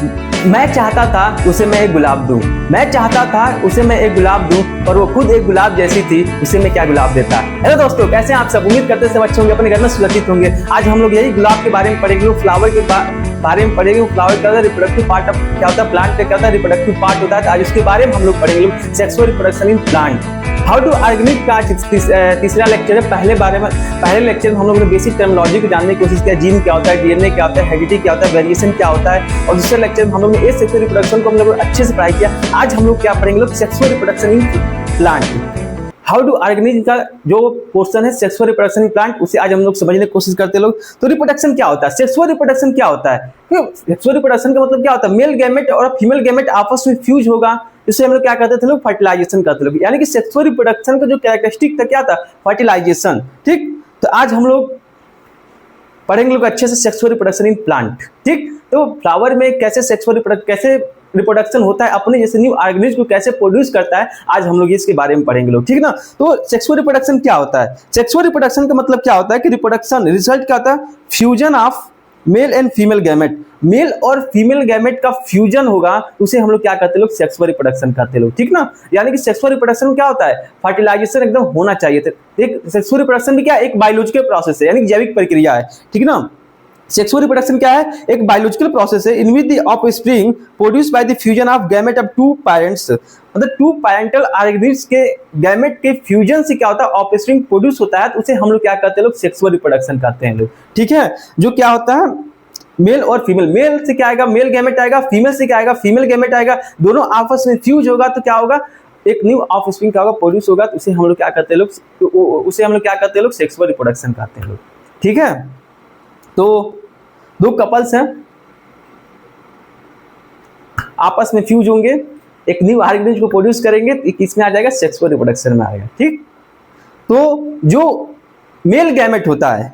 मैं चाहता था उसे मैं एक गुलाब दूं, मैं चाहता था उसे मैं एक गुलाब दूं, पर वो खुद एक गुलाब जैसी थी, उसे मैं क्या गुलाब देता। हेलो दोस्तों, कैसे हैं आप सब? उम्मीद करते सब अच्छे होंगे, अपने घर में सुरक्षित होंगे। आज हम लोग यही गुलाब के बारे में पढ़ेंगे, फ्लावर के बारे में पढ़ेंगे। फ्लावर क्या होता है, रिप्रोडक्टिव पार्ट क्या होता है, प्लांट का क्या होता है, रिप्रोडक्टिव पार्ट होता है। आज उसके बारे में हम लोग पढ़ेंगे, sexual reproduction in plant, how to organic का तीसरा लेक्चर है। पहले लेक्चर में हम लोग ने बेसिक टर्मिनोलॉजी को जानने की कोशिश किया, जीन क्या होता है, डीएनए क्या होता है, हेरिडिटी क्या होता है, वेरिएशन क्या होता है। और दूसरे लेक्चर में हम लोग ने ए सेक्सुअल रिप्रोडक्शन को हम लोग अच्छे से पढ़ाई किया। आज हम लोग क्या पढ़ेंगे, sexual reproduction in plant, how to organism का जो पोर्शन है सेक्सुअल रिप्रोडक्शन इन प्लांट, उसे आज हम लोग समझने की कोशिश करते लोग। तो रिप्रोडक्शन क्या होता है, सेक्सुअल रिप्रोडक्शन क्या होता है? सेक्सुअल रिप्रोडक्शन का मतलब क्या होता है, मेल गैमेट और फीमेल गैमेट आपस में फ्यूज होगा, इसे हम लोग क्या कहते थे लोग, फर्टिलाइजेशन करते लोग। यानी कि सेक्सुअल रिप्रोडक्शन का जो कैरेक्टरिस्टिक था क्या था, फर्टिलाइजेशन। ठीक, तो आज हम लोग पढ़ेंगे लोग अच्छे से सेक्सुअल रिप्रोडक्शन इन प्लांट। ठीक, तो फ्लावर में कैसे रिप्रोडक्शन होता है, अपने जैसे न्यू ऑर्गेनिज्म को कैसे प्रोड्यूस करता है, आज हम लोग इसके बारे में पढ़ेंगे लोग। ठीक ना, तो सेक्सुअल रिप्रोडक्शन क्या होता है? सेक्सुअल रिप्रोडक्शन का मतलब क्या होता है कि रिप्रोडक्शन रिजल्ट क्या होता है, fusion of male and female gamete. Male और फीमेल गैमेट का फ्यूजन होगा, उसे हम लोग क्या कहते हैं लोग, सेक्सुअल रिप्रोडक्शन कहते हैं लोग। ठीक ना, यानी कि सेक्सुअल रिप्रोडक्शन क्या होता है, फर्टिलाइजेशन एकदम होना चाहिए। एक सेक्सुअल रिप्रोडक्शन भी क्या है, एक बायोलॉजिकल प्रोसेस है, यानी जैविक प्रक्रिया है। ठीक ना, सेक्सुअल रिप्रोडक्शन क्या है, एक बायोलॉजिकल प्रोसेस है in which the offspring produced by the fusion of gamete of two parents. मतलब टू पैरेंटल ऑर्गेनिज्म के गैमेट के फ्यूजन से क्या होता है, ऑफस्प्रिंग प्रोड्यूस होता है, तो उसे हम लोग क्या कहते हैं लोग, सेक्सुअल रिप्रोडक्शन कहते हैं लोग। ठीक है, जो क्या होता है मेल और फीमेल, मेल से क्या आएगा, मेल गैमेट आएगा, फीमेल से क्या आएगा, फीमेल गैमेट आएगा, दोनों आपस में फ्यूज होगा, तो क्या होगा, एक न्यू ऑफस्प्रिंग क्या होगा, प्रोड्यूस होगा, तो उसे हम लोग क्या कहते हैं लोग, उसे हम लोग क्या कहते हैं लोग, सेक्सुअल रिप्रोडक्शन कहते हैं लोग। ठीक है, तो दो कपल्स हैं, आपस में फ्यूज होंगे, एक न्यू ऑर्गेनिज्म को प्रोड्यूस करेंगे, किसमें आ जाएगा, सेक्सुअल रिप्रोडक्शन में आएगा। ठीक, तो जो मेल गैमेट होता है,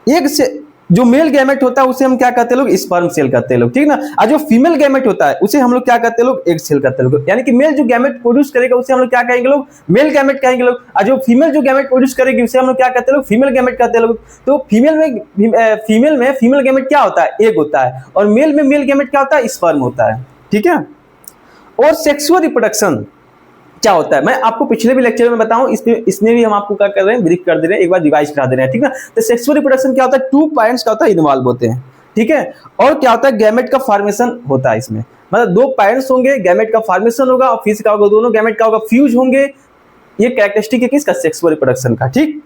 एक से जो मेल गैमेट होता है उसे हम क्या कहते हैं लोग, स्पर्म सेल कहते हैं लोग। ठीक ना, और जो फीमेल गैमेट होता है उसे हम लोग क्या कहते हैं लोग, एग सेल कहते हैं लोग। यानी कि मेल जो गैमेट प्रोड्यूस करेगा उसे हम लोग क्या कहेंगे लोग, मेल गैमेट कहेंगे लोग, और जो फीमेल जो गैमेट प्रोड्यूस करेगी उसे हम लोग क्या कहते हैं लोग, फीमेल गैमेट कहते हैं लोग। तो फीमेल में फीमेल गैमेट क्या होता है, एग होता है, और मेल में मेल गैमेट क्या होता है, स्पर्म होता है। ठीक है, और सेक्सुअल रिप्रोडक्शन क्या होता है, मैं आपको पिछले भी लेक्चर में बताऊं, इसमें भी हम आपको क्या कर रहे हैं, ब्रीफ कर दे रहे हैं, एक बार रिवाइज करा दे रहे हैं। ठीक ना, तो सेक्सुअल रिप्रोडक्शन क्या होता है, टू पेरेंट्स क्या होता है, इन्वॉल्व होते हैं। ठीक है, और क्या होता है, गैमेट का फॉर्मेशन होता है इसमें, मतलब दो पेरेंट्स होंगे, गैमेट का फॉर्मेशन होगा, और फिर क्या होगा, दोनों गैमेट का होगा, फ्यूज होंगे। ये कैरेक्टरिस्टिक है किसका, सेक्सुअल रिप्रोडक्शन का। ठीक,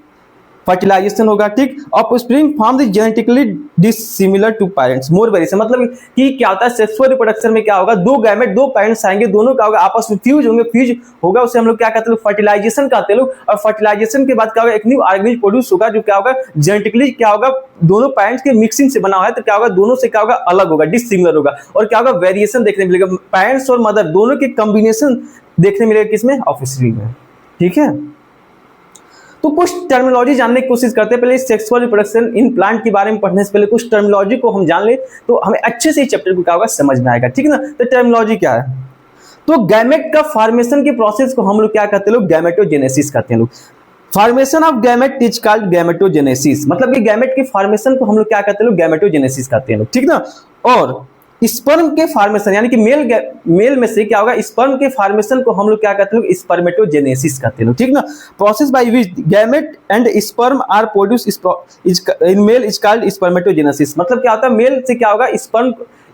फर्टिलाइजेशन होगा। ठीक, offspring form the genetically dissimilar to parents more variation, मतलब कि क्या होता है, सेक्सुअल रिप्रोडक्शन में क्या होगा, दो गैमेट, दो पेरेंट्स आएंगे, दोनों क्या होगा, आपस में फ्यूज होंगे, फ्यूज होगा, उसे हम लोग क्या कहते हैं, फर्टिलाइजेशन कहते हैं लोग। और फर्टिलाइजेशन के बाद क्या होगा, एक न्यू ऑर्गेनिज्म प्रोड्यूस होगा, जो क्या होगा, जेनेटिकली क्या होगा, दोनों पेरेंट्स के मिक्सिंग से बना हुआ है, तो क्या होगा, दोनों से क्या होगा, अलग होगा, डिसिमिलर होगा। और क्या होगा, वेरिएशन देखने मिलेगा, पेरेंट्स और मदर दोनों के कॉम्बिनेशन देखने मिलेगा, किसमें, ऑफस्प्रिंग में। ठीक है, तो कुछ टर्मिनोलॉजी जानने की कोशिश करते हैं। पहले सेक्सुअल रिप्रोडक्शन इन प्लांट के बारे में पढ़ने से पहले कुछ टर्मिनोलॉजी को हम जान ले, तो हमें अच्छे से इस चैप्टर को क्या होगा, समझ में आएगा। ठीक है ना, तो टर्मिनोलॉजी क्या है, तो गैमेट का फॉर्मेशन के प्रोसेस को हम लोग क्या कहते हैं लोग, गैमेटोजेनेसिस कहते हैं लोग। Formation of gamete is called gametogenesis, मतलब कि गैमेट के फॉर्मेशन को हम लोग क्या कहते हैं लोग, गैमेटोजेनेसिस कहते हैं लोग। ठीक ना, और स्पर्म के फॉर्मेशन, यानी कि मेल में से क्या होगा, स्पर्म के फॉर्मेशन को हम लोग क्या कहते हैं, स्पर्मेटोजेनेसिस कहते हैं। ठीक ना, process by which gamete and sperm are produce in male is called spermatogenesis, मतलब क्या होता है, मेल से क्या होगा,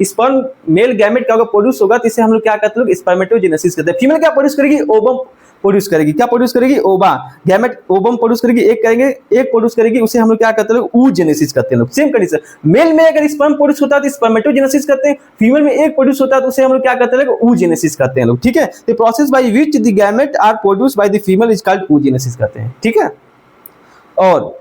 स्पर्म मेल गैमेट क्या होगा, प्रोड्यूस होगा, तो इसे हम लोग क्या कहते हैं, स्पर्मेटोजेनेसिस कहते हैं। फीमेल क्या प्रोड्यूस करेगी, ओवम प्रोड्यूस करेगी, क्या प्रोड्यूस करेगी, ओवा, गैमेट ओवम प्रोड्यूस करेगी, एक करेंगे, एक प्रोड्यूस करेगी, उसे हम लोग क्या कहते हैं, oogenesis कहते हैं लोग। सेम कंडीशन, मेल में अगर स्पर्म प्रोड्यूस होता है तो स्पर्मेटोजेनेसिस कहते हैं, फीमेल में एक प्रोड्यूस होता है तो उसे हम लोग क्या कहते हैं, oogenesis कहते हैं लोग। ठीक है, the process by which the gamete are produced by the female is called oogenesis कहते हैं। ठीक है, और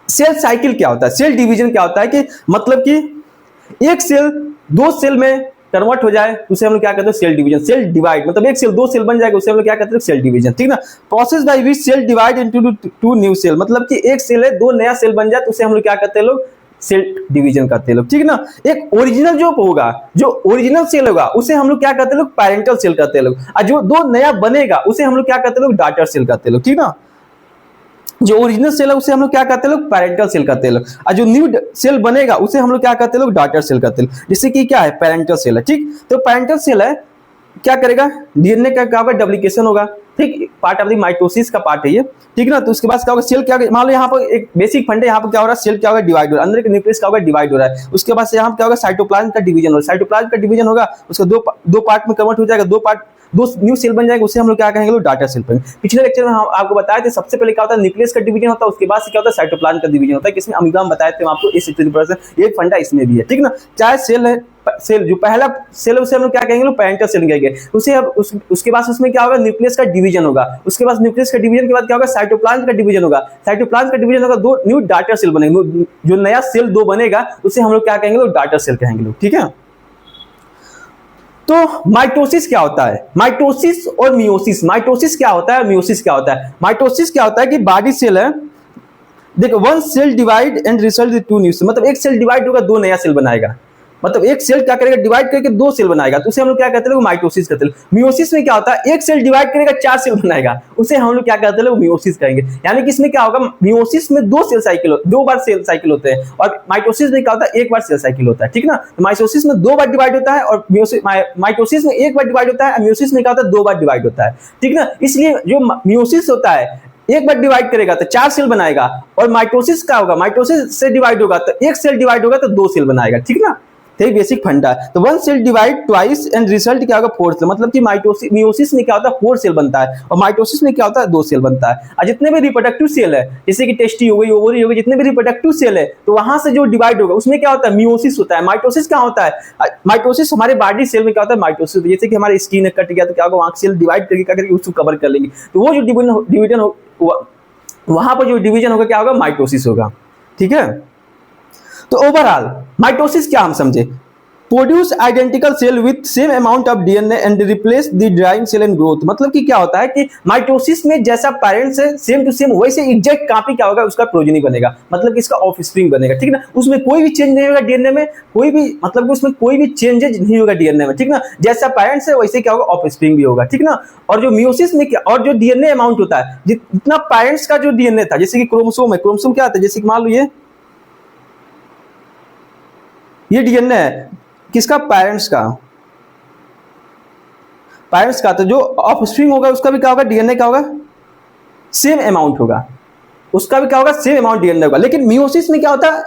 सेल साइकिल क्या होता है, सेल डिवीजन क्या होता है, कि मतलब कि एक सेल दो सेल में कन्वर्ट हो जाए, उसे हम लोग क्या कहते हैं, सेल डिवीजन। सेल डिवाइड मतलब एक सेल दो सेल बन जाएगा, उसे हम लोग क्या कहते हैं, सेल डिवीजन। ठीक ना, process by which cell divide into two new cell, मतलब कि एक सेल है, दो नया सेल बन जाए, तो उसे हम लोग क्या कहते हैं लोग, सेल डिवीजन करते हैं लोग। ठीक ना, एक ओरिजिनल जो होगा, जो ओरिजिनल सेल होगा, उसे हम लोग क्या कहते हैं लोग, पैरेंटल सेल कहते हैं लोग, और जो दो नया बनेगा उसे हम लोग क्या कहते हैं लोग, डॉटर सेल कहते हैं लोग। ठीक ना, जो ओरिजिनल सेल है उसे हम लोग क्या कहते हैं लोग, पैरेंटल सेल कहते हैं लोग, और जो न्यू सेल बनेगा उसे हम लोग क्या कहते हैं लोग, डॉटर सेल कहते हैं। जैसे कि क्या है, पैरेंटल सेल है, ठीक। तो पैरेंटल सेल है, क्या करेगा, डीएनए का क्या होगा, डुप्लीकेशन होगा, ठीक, पार्ट ऑफ द माइटोसिस का पार्ट है ये, ठीक ना। तो उसके बाद क्या होगा, सेल क्या होगा, मान लो यहाँ पर एक बेसिक फंड है, यहाँ पर क्या हो रहा है, सेल क्या होगा, डिवाइड हो रहा है, अंदर के न्यूक्लियस क्या होगा, डिवाइड हो रहा है। उसके बाद से यहाँ क्या होगा, साइटोप्लाज्म का डिवीजन होगा, साइटोप्लाज्म का डिवीजन होगा, उसका दो पार्ट में कन्वर्ट हो जाएगा, दो न्यू सेल बन जाएगा, उसे हम लोग क्या कहेंगे, डॉटर सेल पर। पिछले लेक्चर में हम आपको बताए थे, सबसे पहले क्या होता है, न्यूक्लियस का डिवीजन होता है, उसके बाद से क्या होता है, साइटोप्लाज्म का डिवीजन होता है, किसमें अमीबा में बताए थे आपको, इस ये फंडा इसमें भी है, ठीक ना। चाहे सेल है, सेल जो पहला सेल उसे हम लोग क्या कहेंगे, पैरेंटल सेल कहेंगे, उसे अब उसके बाद उसमें क्या होगा, न्यूक्लियस का डिवीजन होगा, उसके बाद न्यूक्लियस का डिवीजन के बाद क्या होगा, साइटोप्लाज्म का डिवीजन होगा, साइटोप्लाज्म का डिवीजन होगा, दो न्यू डॉटर सेल बनेंगे, जो नया सेल दो बनेगा उसे हम लोग क्या कहेंगे, डॉटर सेल कहेंगे लोग, ठीक है। तो माइटोसिस क्या होता है, माइटोसिस और मियोसिस, माइटोसिस क्या होता है, मियोसिस क्या होता है। माइटोसिस क्या होता है कि बॉडी सेल है, देखो, one cell divide and result two new cell, मतलब एक सेल डिवाइड होगा, दो नया सेल बनाएगा, मतलब एक सेल क्या करेगा, डिवाइड करके दो सेल बनाएगा, तो उसे हम लोग क्या कहते हैं, माइटोसिस कहते हैं। मियोसिस में क्या होता है, एक सेल डिवाइड करेगा, चार सेल बनाएगा, उसे हम लोग क्या कहते हैं, मियोसिस कहेंगे। यानी कि इसमें क्या होगा, मियोसिस में दो बार सेल साइकिल होते हैं, और माइटोसिस में क्या होता है, एक बार सेल साइकिल होता है, ठीक ना। तो माइटोसिस में दो बार डिवाइड होता है, और माइटोसिस में एक बार डिवाइड होता है, और मियोसिस में क्या होता है, दो बार डिवाइड होता है, ठीक ना। इसलिए जो मियोसिस होता है, एक बार डिवाइड करेगा तो चार सेल बनाएगा, और माइटोसिस क्या होगा, माइटोसिस से डिवाइड होगा तो एक सेल डिवाइड होगा तो दो सेल बनाएगा, ठीक ना। तो बेसिक फंडा है। तो one cell divide twice and result क्या होगा, फोर सेल, मतलब कि मियोसिस में क्या होता है, फोर सेल बनता है, और माइटोसिस में क्या होता है, दो सेल बनता है। और जितने भी रिप्रोडक्टिव सेल है, जैसे कि टेस्टी हो गई, ओवरी हो गई, जितने भी रिप्रोडक्टिव सेल है, तो वहां से जो डिवाइड होगा उसमें क्या होता है, मियोसिस होता है। माइटोसिस क्या होता है, माइटोसिस हमारे बॉडी सेल में क्या होता है, माइटोसिस, जैसे कि हमारी स्किन कट गया तो क्या होगा, वहां सेल डिवाइड करके क्या करेंगे, उसको कवर कर लेंगे, तो वो जो डिवीजन वहां पर जो डिवीजन होगा क्या होगा, माइटोसिस होगा, ठीक है। तो ओवरऑल माइटोसिस क्या हम समझे, produce identical cell with same amount of DNA and replace the drawing cell in growth, मतलब कि क्या होता है कि माइटोसिस में जैसा पेरेंट्स है सेम टू सेम वैसे एग्जैक्ट कॉपी क्या होगा, उसका प्रोजेनी बनेगा, मतलब कि इसका ऑफस्प्रिंग बनेगा, ठीक ना। उसमें कोई भी चेंज नहीं होगा डीएनए में, कोई भी मतलब उसमें कोई भी चेंजेज नहीं होगा डीएनए में, ठीक ना। जैसा पेरेंट्स है वैसे क्या होगा, ऑफस्प्रिंग भी होगा, ठीक ना। और जो मियोसिस में क्या, और जो डीएनए अमाउंट होता है, जितना पेरेंट्स का जो डीएनए था, जैसे कि क्रोमोसोम है, क्रोमोसोम क्या होता है, जैसे कि मान लो ये डीएनए है किसका, पेरेंट्स का, तो जो ऑफस्प्रिंग होगा उसका भी क्या होगा, डीएनए क्या होगा, सेम अमाउंट होगा, उसका भी क्या होगा, सेम अमाउंट डीएनए होगा। लेकिन मियोसिस में क्या होता है,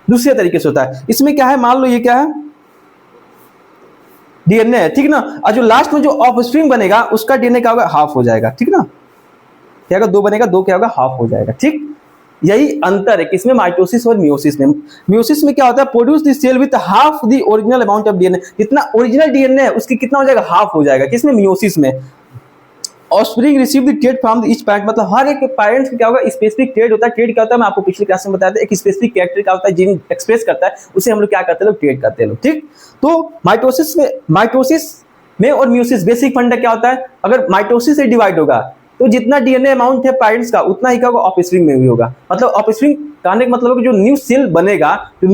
दूसरे तरीके से होता है। इसमें क्या है, मान लो ये क्या है, डीएनए है, ठीक ना, और जो लास्ट में जो ऑफस्प्रिंग बनेगा उसका डीएनए क्या होगा, हाफ हो जाएगा, ठीक ना। क्या होगा, दो बनेगा, दो क्या होगा, हाफ हो जाएगा, ठीक। यही अंतर है किसमें, माइटोसिस और मियोसिस में। मियोसिस में क्या होता है, produce the cell with half the original amount of DNA, जितना ओरिजिनल डीएनए है उसकी कितना हो जाएगा, हाफ हो जाएगा, किसमें, मियोसिस में। Offspring receive the trade from each parent, मतलब हर एक पेरेंट्स क्या होगा, स्पेसिफिक ट्रेड होता है। ट्रेड क्या होता है, मैं आपको पिछले क्लास में बताया था, एक स्पेसिफिक कैरेक्टर क्या होता है, जीन एक्सप्रेस करता है, उसे हम लोग क्या करते हैं, ट्रेड करते हैं लोग, ठीक। तो माइटोसिस में और मियोसिस बेसिक फंडा क्या होता है, अगर माइटोसिस से डिवाइड होगा तो जितना डीएनए अमाउंट है पेरेंट्स का उतना ही क्या होगा, ऑफस्प्रिंग में भी होगा। मतलब ऑफस्प्रिंग कहने का मतलब है कि जो न्यू सेल बनेगा, जो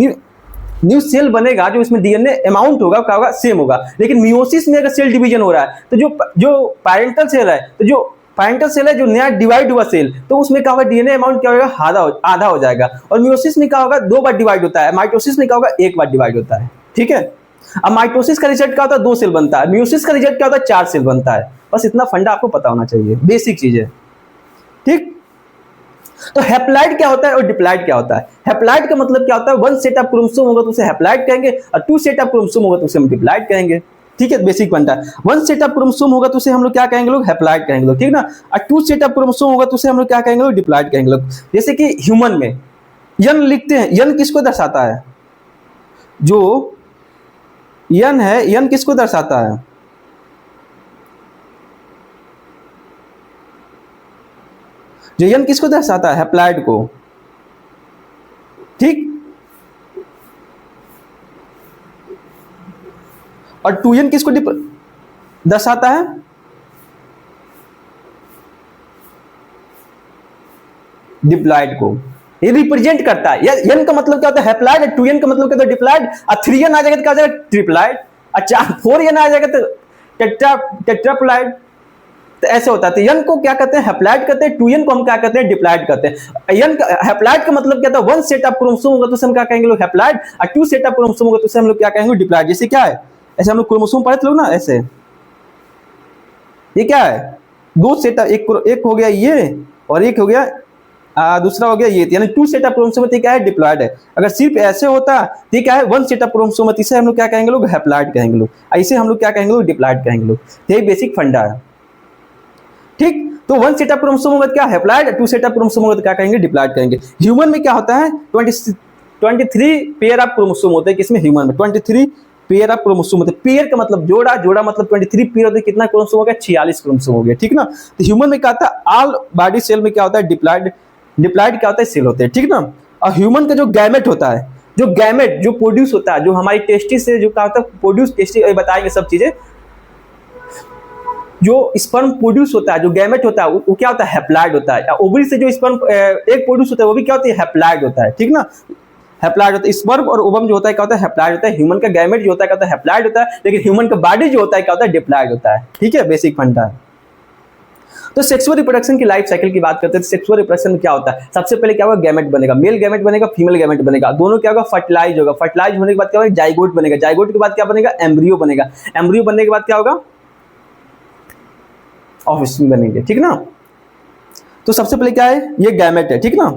न्यू सेल बनेगा, जो इसमें डीएनए अमाउंट होगा क्या होगा, सेम होगा। लेकिन मियोसिस में अगर सेल डिवीजन हो रहा है तो जो पैरेंटल सेल है, तो जो पैरेंटल सेल है, जो नया डिवाइड हुआ सेल, तो उसमें क्या होगा, डीएनए अमाउंट क्या होगा, आधा हो जाएगा। और मियोसिस में क्या होगा, दो बार डिवाइड होता है, माइटोसिस में क्या होगा, एक बार डिवाइड होता है, ठीक है। अब माइटोसिस का रिजल्ट क्या होता है, दो सेल बनता है, मियोसिस का रिजल्ट क्या होता है, चार सेल बनता है। बस इतना फंडा आपको पता होना चाहिए, बेसिक चीज है, ठीक। तो हैप्लॉइड क्या होता है और डिप्लॉइड क्या होता है। हैप्लॉइड का मतलब क्या होता है, वन सेट ऑफ क्रोमोसोम होगा तो उसे हैप्लॉइड कहेंगे, और टू सेट ऑफ क्रोमोसोम होगा तो उसे हम डिप्लॉइड कहेंगे, ठीक है। बेसिक फंडा, वन सेट ऑफ क्रोमोसोम होगा तो उसे हम लोग क्या कहेंगे, लोग हैप्लॉइड कहेंगे लोग, ठीक ना। और टू सेट ऑफ क्रोमोसोम होगा तो उसे हम लोग क्या कहेंगे, लोग डिप्लॉइड कहेंगे लोग। जैसे कि ह्यूमन में यन लिखते हैं, यन किसको दर्शाता है, जो यन है, यन किसको दर्शाता है, जो यन किसको दर्शाता है, हैप्लॉइड को, ठीक। और टू एन किसको दर्शाता है, डिप्लॉइड को, ये रिप्रेजेंट करता है। एन का मतलब क्या होता है, हैप्लॉइड, टू एन का मतलब क्या होता है, डिप्लॉइड। और थ्री एन आ जाएगा तो क्या हो जाएगा, ट्रिप्लॉइड। और फोर एन आ जाएगा तो टेट्राप्लॉइड, तो ऐसे होता है। तो यन को क्या कहते हैं, हैप्लॉइड कहते हैं, 2n को हम क्या कहते हैं, डिप्लॉइड कहते हैं। यन हैप्लॉइड का मतलब क्या था, 1 सेट ऑफ क्रोमोसोम होगा तो उसे हम क्या कहेंगे लोग, हैप्लॉइड, और 2 सेट ऑफ क्रोमोसोम होगा तो उसे हम लोग क्या कहेंगे, डिप्लॉइड। जैसे क्या है, ऐसे हम लोग क्रोमोसोम पढ़े थे लोग ना, ऐसे ये क्या है, 2 सेट, एक हो गया ये और एक हो गया दूसरा हो गया ये, यानी 2 सेट ऑफ क्रोमोसोम क्या है, डिप्लॉइड है। अगर सिर्फ ऐसे होता तो क्या है, 1 सेट ऑफ क्रोमोसोम, इसे हम लोग क्या कहेंगे लोग, हैप्लॉइड कहेंगे लोग, ऐसे हम लोग क्या कहेंगे लोग, डिप्लॉइड कहेंगे लोग। यही बेसिक फंडा है, ठीक। तो 1 सेट ऑफ क्रोमोसोम होगा क्या, हैप्लॉइड, 2 सेट ऑफ क्रोमोसोम होगा तो क्या कहेंगे, डिप्लॉइड कहेंगे। ह्यूमन में क्या होता है, 23 पेयर ऑफ क्रोमोसोम होते हैं, किसमें, ह्यूमन में 23 पेयर ऑफ क्रोमोसोम होते हैं। पेयर का मतलब जोड़ा, जोड़ा मतलब 23 पेयर होते हैं, कितना क्रोमोसोम हो गया, 46 क्रोमोसोम हो गया, ठीक ना। तो ह्यूमन में क्या होता है, ऑल बॉडी सेल में क्या होता है, डिप्लॉइड, डिप्लॉइड क्या होता है, सेल होते हैं, ठीक ना। और ह्यूमन का जो गैमेट होता है, जो गैमेट जो प्रोड्यूस होता है, जो हमारी टेस्टिस से जो क्या होता है प्रोड्यूस, टेस्टिस बताएंगे सब चीजें, जो स्पर्म प्रोड्यूस होता है, जो गैमेट होता है वो क्या होता है, हैप्लॉइड होता है। ओवरी से जो स्पर्म एक प्रोड्यूस होता है वो भी क्या होता है, हैप्लॉइड होता है, ठीक ना। हैप्लॉइड होता है, स्पर्म और ओवम जो होता है क्या होता है, हैप्लॉइड होता है। ह्यूमन का गैमेट जो होता है क्या होता है, हैप्लॉइड होता है, लेकिन ह्यूमन का बॉडी जो होता है क्या होता है, डिप्लॉइड होता है, ठीक है, बेसिक फंडा है। तो सेक्सुअल रिप्रोडक्शन की लाइफ साइकिल की बात करते हैं। सेक्सुअल रिप्रोडक्शन में क्या होता है, सबसे पहले क्या होगा, गैमेट बनेगा, मेल गैमेट बनेगा, फीमेल गैमेट बनेगा, दोनों क्या होगा, फर्टिलाइज होगा, फर्टिलाइज होने के बाद क्या होगा, जाइगोट बनेगा, जाइगोट के बाद क्या बनेगा, एम्ब्रियो बनेगा, एम्ब्रियो बनने के बाद क्या होगा, ऑफस्प्रिंग बनेंगे, ठीक ना। तो सबसे पहले क्या है, ये गैमेट है, ठीक ना,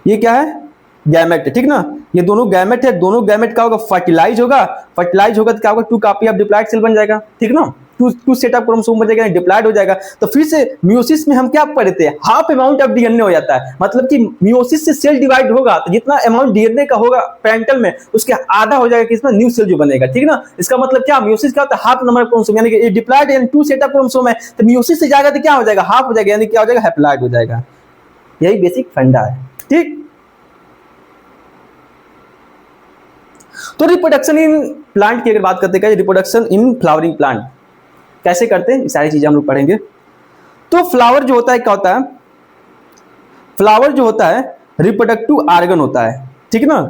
ये क्या है, गैमेट है, ठीक ना। ये दोनों गैमेट है, दोनों गैमेट का होगा, फर्टिलाइज होगा, फर्टिलाइज होगा तो क्या होगा, 2 कॉपी ऑफ डिप्लॉइड सेल बन जाएगा, ठीक ना, 2 सेट ऑफ क्रोमोसोम बन जाएगा, डिप्लॉइड हो जाएगा। तो फिर से मियोसिस में हम क्या पढ़े थे, हाफ अमाउंट ऑफ डीएनए हो जाता है, मतलब कि मियोसिस से सेल डिवाइड होगा तो जितना अमाउंट डीएनए का होगा पेरेंटल में, उसके आधा हो जाएगा किसमें, न्यू सेल जो बनेगा, ठीक ना। इसका मतलब क्या, मियोसिस क्या होता है, हाफ नंबर ऑफ क्रोमोसोम, यानी कि डिप्लॉइड यानी 2 सेट ऑफ क्रोमोसोम है, तो मियोसिस से जाएगा तो क्या हो जाएगा, हाफ हो जाएगा, यानी क्या हो जाएगा, हैप्लॉइड हो जाएगा। यही बेसिक फंडा है, ठीक। तो रिप्रोडक्शन इन प्लांट की अगर बात करते हैं, रिप्रोडक्शन इन फ्लावरिंग प्लांट कैसे करते हैं, ये सारी चीजें हम लोग पढ़ेंगे। तो फ्लावर जो होता है क्या होता है, फ्लावर जो होता है रिप्रोडक्टिव ऑर्गन होता है, ठीक ना,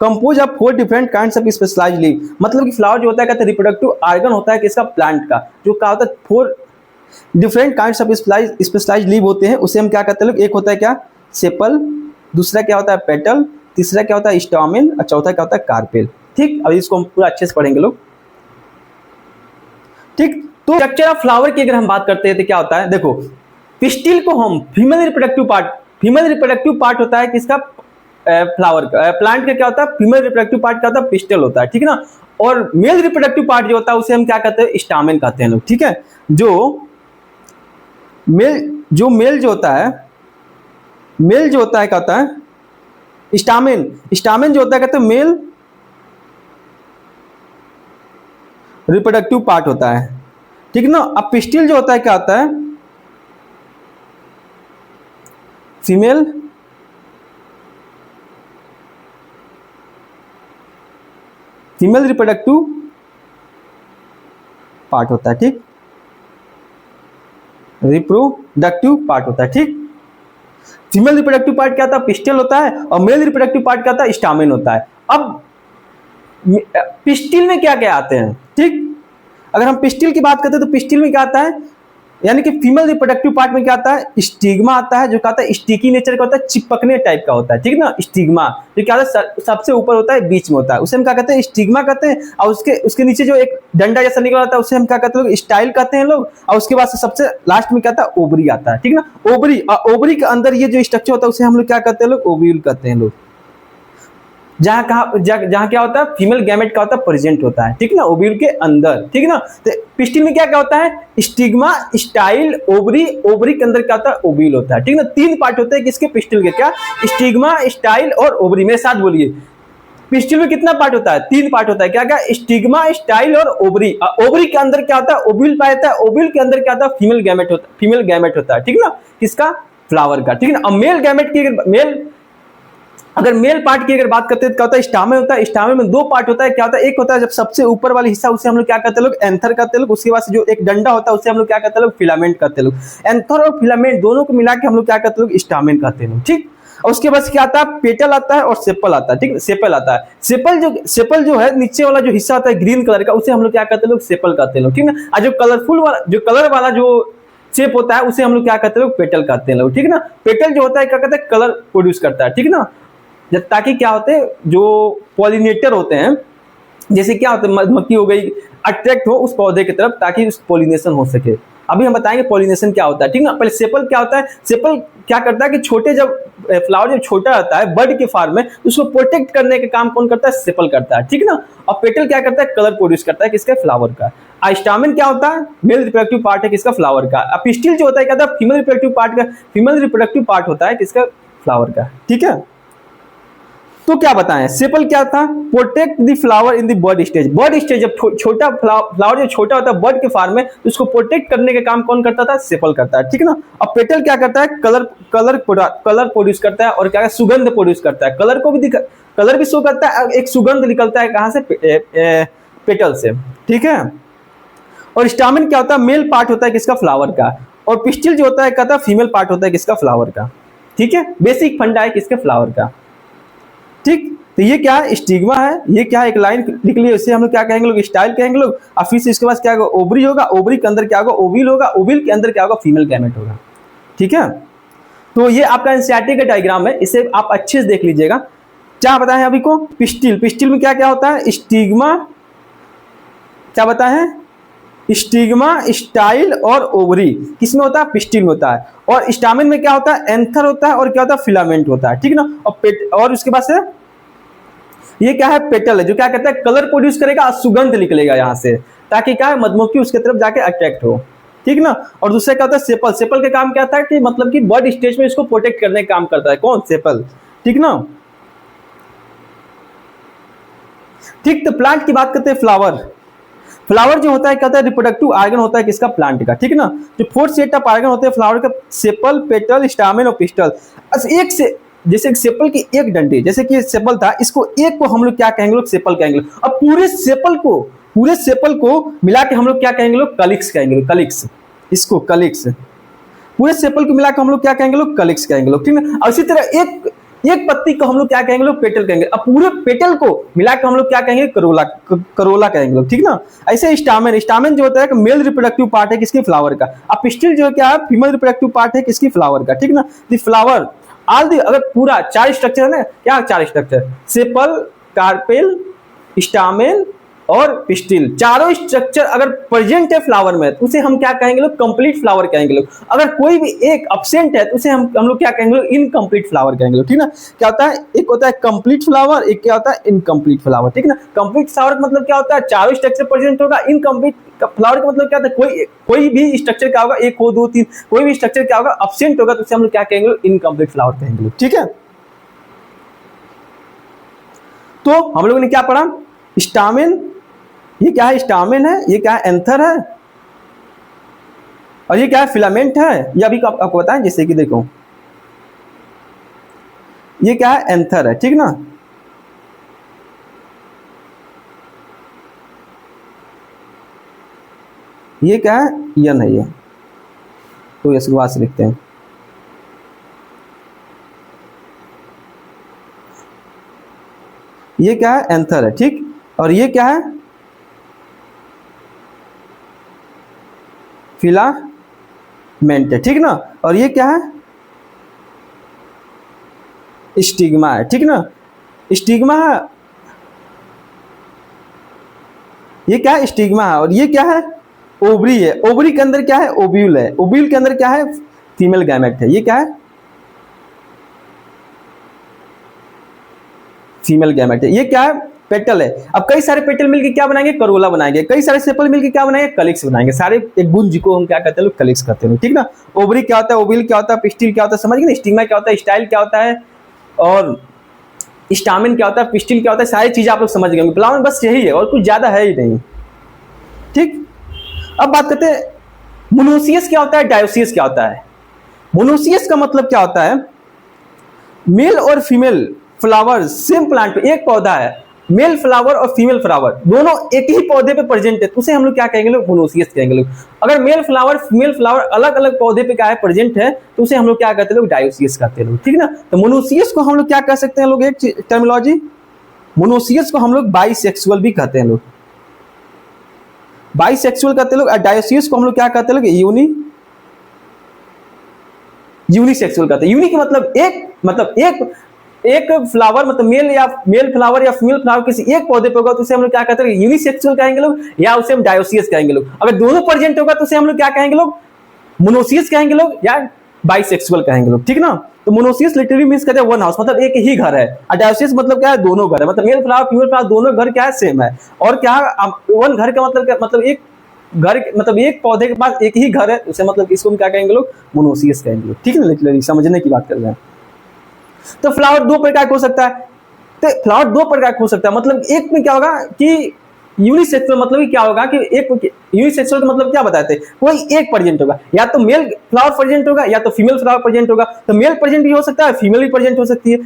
compose of 4 different kinds of specialized leave. मतलब कि फ्लावर जो होता है कहते हैं रिप्रोडक्टिव ऑर्गन होता है किसका, प्लांट का, जो क्या होता है 4 different kinds of specialized leave होते हैं, उसे हम क्या कहते हैं लोग, एक होता है क्या, सेपल, दूसरा क्या होता है पेटल, तीसरा क्या होता है स्टामेन, और चौथा क्या होता है कार्पेल, ठीक। अब इसको हम पूरा अच्छे से पढ़ेंगे लोग, ठीक। तो स्ट्रक्चर ऑफ फ्लावर की अगर हम बात करते हैं तो क्या होता है, देखो पिस्टिल को हम फीमेल रिप्रोडक्टिव पार्ट होता है किसका, फ्लावर का, प्लांट का क्या होता है, फीमेल रिप्रोडक्टिव पार्ट क्या होता है, पिस्टल होता है, ठीक है ना। और मेल रिप्रोडक्टिव पार्ट जो होता है उसे हम क्या कहते हैं, स्टामेन कहते हैं लोग, ठीक है। जो मेल जो होता है क्या होता है, स्टामेन जो होता है कहते हैं मेल रिप्रोडक्टिव पार्ट होता है, ठीक ना। अब पिस्टिल जो होता है क्या होता है, फीमेल रिप्रोडक्टिव पार्ट होता है, ठीक, रिप्रोडक्टिव पार्ट होता है, ठीक। फीमेल रिप्रोडक्टिव पार्ट क्या होता है, पिस्टल होता है, और मेल रिप्रोडक्टिव पार्ट क्या होता है, स्टामेन होता है। अब पिस्टिल में क्या क्या आते हैं, ठीक। अगर हम पिस्टिल की बात करते हैं तो पिस्टिल में क्या आता है, यानी कि फीमेल रिप्रोडक्टिव पार्ट में क्या आता है, स्टिग्मा आता है, जो क्या होता है स्टिकी नेचर का होता है, चिपकने टाइप का होता है, ठीक ना। स्टिग्मा जो क्या होता है सबसे ऊपर होता है, बीच में होता है, उसे हम क्या कहते हैं, स्टिग्मा कहते हैं। और उसके नीचे जो एक डंडा जैसा निकल आता है उसे हम क्या कहते हैं लोग, स्टाइल कहते हैं लोग। और उसके बाद से सबसे लास्ट में क्या आता है, ओवरी आता है, ठीक ना। ओवरी, और ओवरी के अंदर ये जो स्ट्रक्चर होता है उसे हम लोग क्या कहते हैं लोग, ओव्यूल कहते हैं लोग। जहां क्या होता है, फीमेल गैमेट का होता है प्रेजेंट होता है, ठीक ना, ओव्यूल के अंदर, ठीक ना। तो पिस्टिल में क्या क्या होता है, स्टिग्मा, स्टाइल, ओवरी, ओवरी के अंदर क्या होता है, ओव्यूल होता है, ठीक ना। 3 पार्ट होते हैं किसके, पिस्टिल के, क्या, स्टिग्मा, स्टाइल और ओवरी। मेरे साथ बोलिए, पिस्टिल में कितना पार्ट होता है, 3 पार्ट होता है, क्या क्या, स्टिग्मा, स्टाइल और ओवरी। ओवरी के अंदर क्या होता है, ओव्यूल पाया जाता है, ओव्यूल के अंदर क्या होता है, फीमेल गैमेट होता है, ठीक ना, किसका, फ्लावर का, ठीक ना। अब मेल गैमेट की अगर मेल पार्ट की अगर बात करते हैं क्या होता है, स्टामेन होता है। स्टामेन में 2 पार्ट होता है, क्या होता है, एक होता है जब सबसे ऊपर वाला हिस्सा उसे हम लोग क्या कहते हैं लोग, एंथर कहते हैं लोग। उसके बाद से जो एक डंडा होता है उसे हम लोग क्या कहते हैं लोग, फिलामेंट कहते हैं लोग। एंथर और फिलामेंट दोनों को मिला के हम लोग क्या कहते हैं लोग, स्टामेन कहते हैं लोग, ठीक। और उसके बाद क्या आता है, पेटल आता है और सेपल आता है, ठीक है, सेपल आता है। सेपल जो है नीचे वाला जो हिस्सा होता है ग्रीन कलर का, उसे हम लोग क्या कहते हैं लोग, सेपल कहते हैं लोग, ठीक है। और जो कलरफुल वाला, जो कलर वाला जो शेप होता है उसे हम लोग क्या कहते हैं लोग, पेटल कहते हैं लोग, ठीक है ना। पेटल जो होता है क्या कहते हैं, कलर प्रोड्यूस करता है, ठीक है ना। ताकि क्या होते हैं, जो पॉलिनेटर होते हैं, जैसे क्या होता है, मधुमक्खी हो गई, अट्रैक्ट हो उस पौधे की तरफ ताकि उस पॉलिनेशन हो सके। अभी हम बताएंगे पॉलिनेशन क्या होता है, ठीक है ना। पहले सेपल क्या होता है, सेपल क्या करता है कि छोटे जब फ्लावर जब छोटा रहता है बर्ड के फॉर्म में, उसको प्रोटेक्ट करने का काम कौन करता है, सेपल करता है, ठीक है ना। और पेटल क्या करता है, कलर प्रोड्यूस करता है किसका, फ्लावर का। स्टामेन क्या होता है, मेल रिप्रोडक्टिव पार्ट है किसका, फ्लावर का। पिस्टिल जो होता है क्या होता है, फीमेल रिप्रोडक्टिव पार्ट का, फीमेल रिप्रोडक्टिव पार्ट होता है किसका, फ्लावर का, ठीक है। तो क्या बताएं, सेपल क्या था, protect the flower in the bud stage. Bud stage जब छोटा फ्लावर जब छोटा होता है बर्ड के फॉर्म में, तो उसको प्रोटेक्ट करने का काम कौन करता था, सेपल करता है, ठीक है ना। अब पेटल क्या करता है, कलर प्रोड्यूस करता है और क्या है, सुगंध प्रोड्यूस करता है। कलर भी शो करता है, एक सुगंध निकलता है कहां से, पेटल से, ठीक है। और स्टामेन क्या होता है, मेल पार्ट होता है किसका, फ्लावर का। और पिस्टिल जो होता है कहता है फीमेल पार्ट होता है किसका, फ्लावर का, ठीक है। बेसिक फंडा है किसके, फ्लावर का, ठीक। तो ये क्या है, स्टिग्मा है, ये क्या है, एक लाइन निकली है, इसे हम लोग क्या कहेंगे लोग, स्टाइल कहेंगे लोग। और फिर से इसके बाद क्या होगा, ओवरी होगा, ओवरी के अंदर क्या होगा, ओविल होगा, ओविल के अंदर क्या होगा, फीमेल गैमेट होगा, ठीक है। तो ये आपका एनसीईआरटी का डायग्राम है, इसे आप अच्छे से देख लीजिएगा। क्या बताए अभी को, पिस्टिल में क्या क्या होता है, स्टिग्मा, क्या बताए हैं, स्टिग्मा, स्टाइल और ओवरी किसमें होता है, पिस्टिल में होता है। और स्टामेन में क्या होता है, एंथर होता है और क्या होता है, फिलामेंट होता है, ठीक है ना। और उसके बाद से ये क्या है, पेटल है, जो क्या कहता है, कलर प्रोड्यूस करेगा और सुगंध निकलेगा यहाँ से, ताकि क्या है, मधुमक्खी उसके तरफ जाके अट्रैक्ट हो, ठीक ना। और दूसरा क्या होता है, सेपल। सेपल का काम क्या था कि मतलब कि बर्ड स्टेज में इसको प्रोटेक्ट करने का काम करता है, कौन, सेपल, ठीक ना। ठीक, तो प्लांट की बात करते हैं, फ्लावर जो होता है क्या होता है, रिप्रोडक्टिव ऑर्गन होता है किसका, प्लांट का, ठीक है ना। जो 4 सेट ऑफ ऑर्गन होते हैं फ्लावर का, सेपल, पेटल, स्टामेन और पिस्टल। एक से जैसे सेपल की एक डंडी, जैसे कि सेपल था, इसको एक को हम लोग क्या कहेंगे लोग, सेपल कहेंगे। अब पूरे सेपल को मिला के हम लोग क्या कहेंगे लोग, कलिक्स कहेंगे, कलिक्स, इसको कलिक्स। पूरे सेपल को मिला के हम लोग क्या कहेंगे लोग, कलिक्स कहेंगे लोग, ठीक है। और इसी तरह एक पत्ती को हम लोग क्या कहेंगे लोग, पेटल कहेंगे। अब पूरे पेटल को मिला के हम लोग क्या कहेंगे, करोला कहेंगे लोग, ठीक ना। ऐसे स्टामेन जो होता है मेल रिप्रोडक्टिव पार्ट है किसके, फ्लावर का। अब पिस्टिल जो है क्या है, फीमेल रिप्रोडक्टिव पार्ट है किसकी, फ्लावर का, ठीक ना। द फ्लावर अगर पूरा 4 स्ट्रक्चर है ना, क्या 4 स्ट्रक्चर, सेपल, कार्पेल, स्टामेन और पिस्टिल, चारों स्ट्रक्चर अगर प्रेजेंट है फ्लावर में, तो उसे हम क्या कहेंगे लोग, कंप्लीट फ्लावर कहेंगे लोग। अगर कोई भी एक अब्सेंट है तो उसे हम लोग क्या कहेंगे लोग, इनकम्प्लीट फ्लावर कहेंगे लोग, ठीक ना। क्या होता है, एक होता है कंप्लीट फ्लावर, एक क्या होता है, इनकम्प्लीट फ्लावर, ठीक ना। कंप्लीट फ्लावर का मतलब क्या होता है, चारों स्ट्रक्चर प्रेजेंट होगा। इनकम्प्लीट फ्लावर का मतलब क्या होता है, कोई भी स्ट्रक्चर क्या होगा, 1 हो 2 3, कोई भी स्ट्रक्चर क्या होगा, अब्सेंट होगा, तो उसे हम लोग क्या कहेंगे लोग, इनकम्प्लीट फ्लावर कहेंगे लोग, ठीक है। तो हम लोगों ने क्या पढ़ा, स्टामेन, ये क्या है, स्टामेन है, ये क्या है, एंथर है, और ये क्या है, फिलामेंट है। ये अभी आपको बताएं, जैसे कि देखो ये क्या है, एंथर है, ठीक ना। ये क्या है, यन है, ये तो इसके बाद से लिखते हैं। ये क्या है, एंथर है, ठीक। और ये क्या है, फिलामेंट है, ठीक ना। और ये क्या है, स्टिग्मा है, ठीक ना। स्टिग्मा है, ये क्या है, स्टिग्मा है। और ये क्या है, ओवरी है। ओवरी के अंदर क्या है, ओव्यूल है। ओव्यूल के अंदर क्या है, फीमेल गैमेट है। ये क्या है, फीमेल गैमेट है। ये क्या है, पेटल है। अब कई सारे पेटल मिलकर क्या बनाएंगे, करोला बनाएंगे। कई सारे सेपल मिलकर क्या बनाएंगे, कलिक्स बनाएंगे। सारे एक गुंज को हम क्या कहते हैं लोग, कलिक्स कहते हैं, ठीक ना। ओवरी क्या होता है, ओविल क्या होता है, पिस्टिल क्या होता है, समझ गए ना। स्टिग्मा क्या होता है, स्टाइल क्या होता है, और स्टामेन क्या होता है, पिस्टिल क्या होता है। सारी चीजें आप लोग समझ गए। प्लान बस यही है और कुछ ज्यादा है ही नहीं, ठीक। अब बात करते हैं मोनोसियस क्या होता है, डायोसियस क्या होता है। मोनोसियस का मतलब क्या होता है, मेल और फीमेल फ्लावर सेम प्लांट पे, एक पौधा है, मेल फ्लावर और फीमेल फ्लावर दोनों एक ही पौधे पे प्रेजेंट है तो उसे हम लोग क्या कहेंगे लोग, मोनोसियस कहेंगे लोग। अगर मेल फ्लावर फीमेल फ्लावर अलग अलग पौधे पे क्या है प्रेजेंट है तो उसे हम लोग क्या कहते हैं लोग, डायोसियस कहते हैं लोग, ठीक ना। तो मोनोसियस को हम लोग क्या कह सकते हैं लोग, एक टर्मिनोलॉजी, मोनोसियस को हम लोग बाइसेक्सुअल भी कहते हैं लोग, बाइसेक्सुअल कहते हैं लोग। और डायोसियस को हम लोग क्या कहते हैं लोग, यूनिसेक्सुअल कहते हैं। यूनि का मतलब एक फ्लावर मतलब मेल फ्लावर या फीमेल फ्लावर किसी एक पौधे पे होगा तो उसे हम लोग क्या कहते हैं, यूनिसेक्सुअल कहेंगे लोग, या उसे हम डायोसियस कहेंगे लोग। अगर दोनों प्रेजेंट होगा तो उसे हम लोग क्या कहेंगे लोग, मोनोसियस कहेंगे लोग या बाइसेक्सुअल कहेंगे लोग, ठीक ना। तो मोनोसियस लिटरली मींस कहते हैं वन हाउस, मतलब एक ही घर है। और डायोसियस मतलब क्या है, दोनों घर है, मतलब मेल फ्लावर फीमेल फ्लावर दोनों घर क्या है, सेम है। और क्या वन घर का मतलब क्या, मतलब एक घर मतलब एक पौधे के पास एक ही घर है, उसे मतलब इसको हम क्या कहेंगे लोग, मोनोसियस कहेंगे लोग, ठीक है ना। लिटरली समझने की बात कर रहे हैं। तो फ्लावर दो प्रकार का हो सकता है, तो फ्लावर दो प्रकार का हो सकता है, मतलब एक में क्या होगा कि यूनिसेक्सुअल, मतलब क्या होगा कि एक यूनिसेक्सुअल का मतलब क्या बताते हैं, कोई एक प्रेजेंट होगा, या तो मेल फ्लावर प्रेजेंट होगा या तो फीमेल फ्लावर प्रेजेंट होगा। तो मेल प्रेजेंट भी हो सकता है, फीमेल भी प्रेजेंट हो सकती है,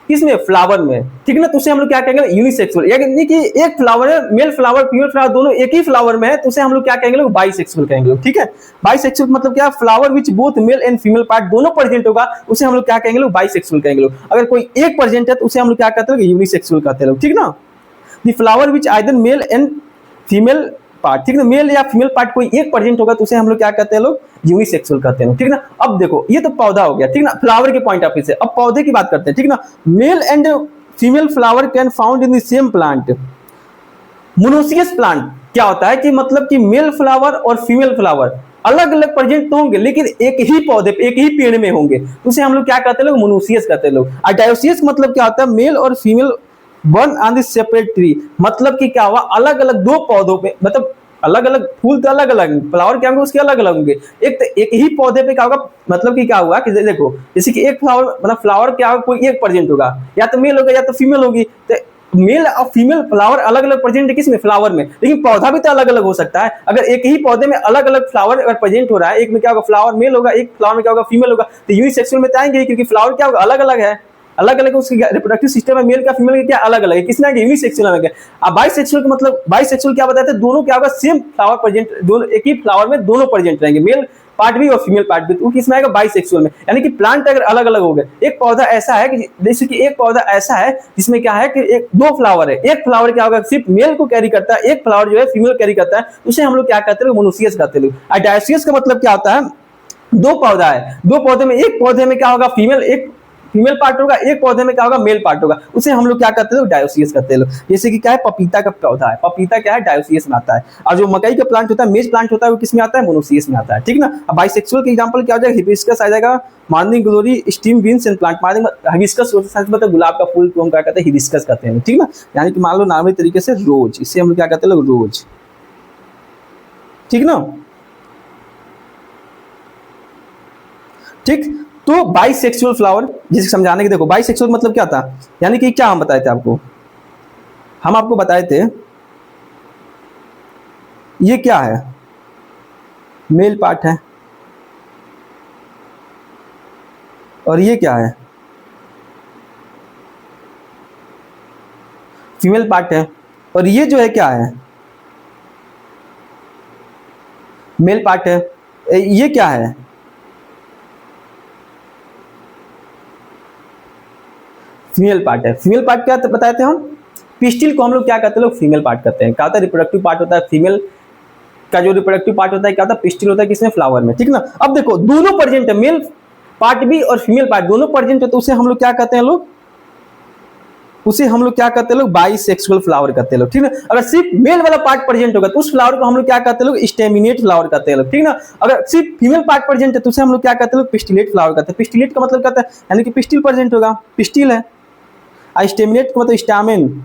किसमें, फ्लावर में, ठीक ना। तो उसे हम लोग क्या कहेंगे, यूनिसेक्सुअल, यानी कि एक फ्लावर है, मेल फ्लावर फीमेल फ्लावर दोनों एक ही फ्लावर में है, तो उसे हम लोग क्या कहेंगे लोग, बाइसेक्सुअल कहेंगे लोग, ठीक है। बाइसेक्सुअल मतलब क्या, flower which both male and female part दोनों प्रेजेंट होगा, उसे हम लोग क्या कहेंगे लोग, बाइसेक्सुअल कहेंगे लोग। अगर कोई एक प्रेजेंट है तो उसे हम लोग क्या कहते हैं, यूनिसेक्सुअल कहते हैं लोग, ठीक ना। The flower which either mail and female part, ठीक ना, मेल या फीमेल पार्ट कोई एक प्रेजेंट होगा तो उसे हम लोग क्या कहते हैं लोग, यूनिसेक्सुअल कहते हैं, ठीक ना। अब देखो ये तो पौधा हो गया, ठीक ना, फ्लावर के पॉइंट ऑफ व्यू से। अब पौधे की बात करते हैं, ठीक ना। Mail and female flower can found in the same plant. Monoecious plant क्या होता है कि मतलब कि मेल फ्लावर और फीमेल फ्लावर अलग अलग प्रेजेंट तो होंगे लेकिन एक ही पौधे पे एक ही पेड़ में होंगे, उसे हम लोग क्या कहते हैं लोग, मोनोसियस कहते हैं लोग। और डायोसियस मतलब क्या होता है, मेल और female one on the separate tree, मतलब कि क्या हुआ, अलग अलग दो पौधों पे, मतलब अलग अलग फूल तो अलग अलग, फ्लावर क्या होंगे उसके अलग अलग होंगे, एक तो एक ही पौधे पे क्या होगा, मतलब कि क्या हुआ कि देखो जैसे कि एक फ्लावर मतलब फ्लावर क्या होगा, कोई एक प्रेजेंट होगा, या तो मेल होगा या तो फीमेल होगी। तो मेल और फीमेल फ्लावर अलग अलग प्रेजेंट है किसमें, फ्लावर में, लेकिन पौधा भी तो अलग अलग हो सकता है। अगर एक ही पौधे में अलग अलग फ्लावर अगर प्रेजेंट हो रहा है, एक में क्या होगा, फ्लावर मेल होगा, एक फ्लावर में क्या होगा, फीमेल होगा, तो यूनिसेक्सुअल में तो आएंगे, क्योंकि फ्लावर क्या होगा, अलग अलग है, अलग अलग उसकी रिप्रोडक्टिव सिस्टम है, मेल का फीमेल का क्या अलग अलग है, किसने यूनिसेक्सुअल में क्या। अब बाइसेक्सुअल का मतलब, बाइसेक्सुअल क्या बताते हैं, दोनों क्या होगा, सेम फ्लावर प्रेजेंट, दोनों एक ही फ्लावर में दोनों प्रेजेंट रहेंगे, मेल पार्ट भी और फीमेल पार्ट भी, तो किसमें आएगा, बाइसेक्सुअल में। यानी कि प्लांट अगर अलग अलग हो गए, एक पौधा ऐसा है कि जैसे कि एक पौधा ऐसा है जिसमें क्या है कि एक दो फ्लावर है, एक फ्लावर क्या होगा सिर्फ मेल को कैरी करता है, एक फ्लावर जो है फीमेल कैरी करता है, उसे हम लोग क्या कहते हैं, मोनोसियस कहते हैं। और डायोसियस का मतलब क्या होता है, दो पौधा है, दो पौधे में एक पौधे में क्या होगा, फीमेल एक फीमेल पार्ट होगा, एक पौधे में क्या होगा, मेल पार्ट होगा, उसे हम लोग क्या कहते हैं, डायोसियस कहते हैं लोग। जैसे कि क्या है, पपीता का पौधा है, पपीता क्या है, डायोसियस में आता है। और जो मकई का प्लांट होता है, मेज प्लांट होता है, वो किसमें आता है, मोनोसियस में आता है, ठीक ना। अब बाइसेक्सुअल के एग्जांपल क्या हो जाएगा, हिबिस्कस आ जाएगा, morning glory, steam beans and plant. Morning hibiscus मतलब गुलाब का फूल को हम क्या कहते हैं, हिबिस्कस कहते हैं, ठीक ना। यानी कि मान लो नॉर्मल तरीके से रोज, इसे हम लोग क्या कहते हैं लोग, रोज, ठीक ना, ठीक। तो बाइसेक्सुअल फ्लावर जिसे समझाने के, देखो बाइसेक्सुअल मतलब क्या था, यानी कि क्या हम बताए थे आपको, हम आपको बताए थे ये क्या है, मेल पार्ट है, और ये क्या है, फीमेल पार्ट है, और ये जो है क्या है, मेल पार्ट है। ये क्या है, फीमेल पार्ट है। फीमेल पार्ट क्या बताए थे हम, पिस्टिल को हम लोग क्या कहते हैं लोग, फीमेल पार्ट कहते हैं। क्या होता है, रिप्रोडक्टिव पार्ट होता है, फीमेल का जो रिप्रोडक्टिव पार्ट होता है क्या होता है, पिस्टिल होता है, किसमें, फ्लावर में, ठीक ना। अब देखो दोनों प्रेजेंट है, मेल पार्ट भी और फीमेल पार्ट दोनों प्रेजेंट है, तो उसे हम लोग क्या कहते हैं लोग, उसे हम लोग क्या कहते हैं लोग, बाइसेक्सुअल फ्लावर कहते हैं लोग, ठीक ना। अगर सिर्फ मेल वाला पार्ट प्रेजेंट होगा तो उस फ्लावर को हम लोग क्या कहते हैं लोग, स्टेमिनेट फ्लावर कहते हैं लोग, ठीक ना। अगर सिर्फ फीमेल पार्ट प्रेजेंट है तो उसे हम लोग क्या कहते हैं लोग, पिस्टिलेट फ्लावर कहते हैं। पिस्टिलेट का मतलब क्या होता है, यानी कि पिस्टिल प्रेजेंट होगा, पिस्टिल है। स्टेमिनेट का मतलब स्टामिन,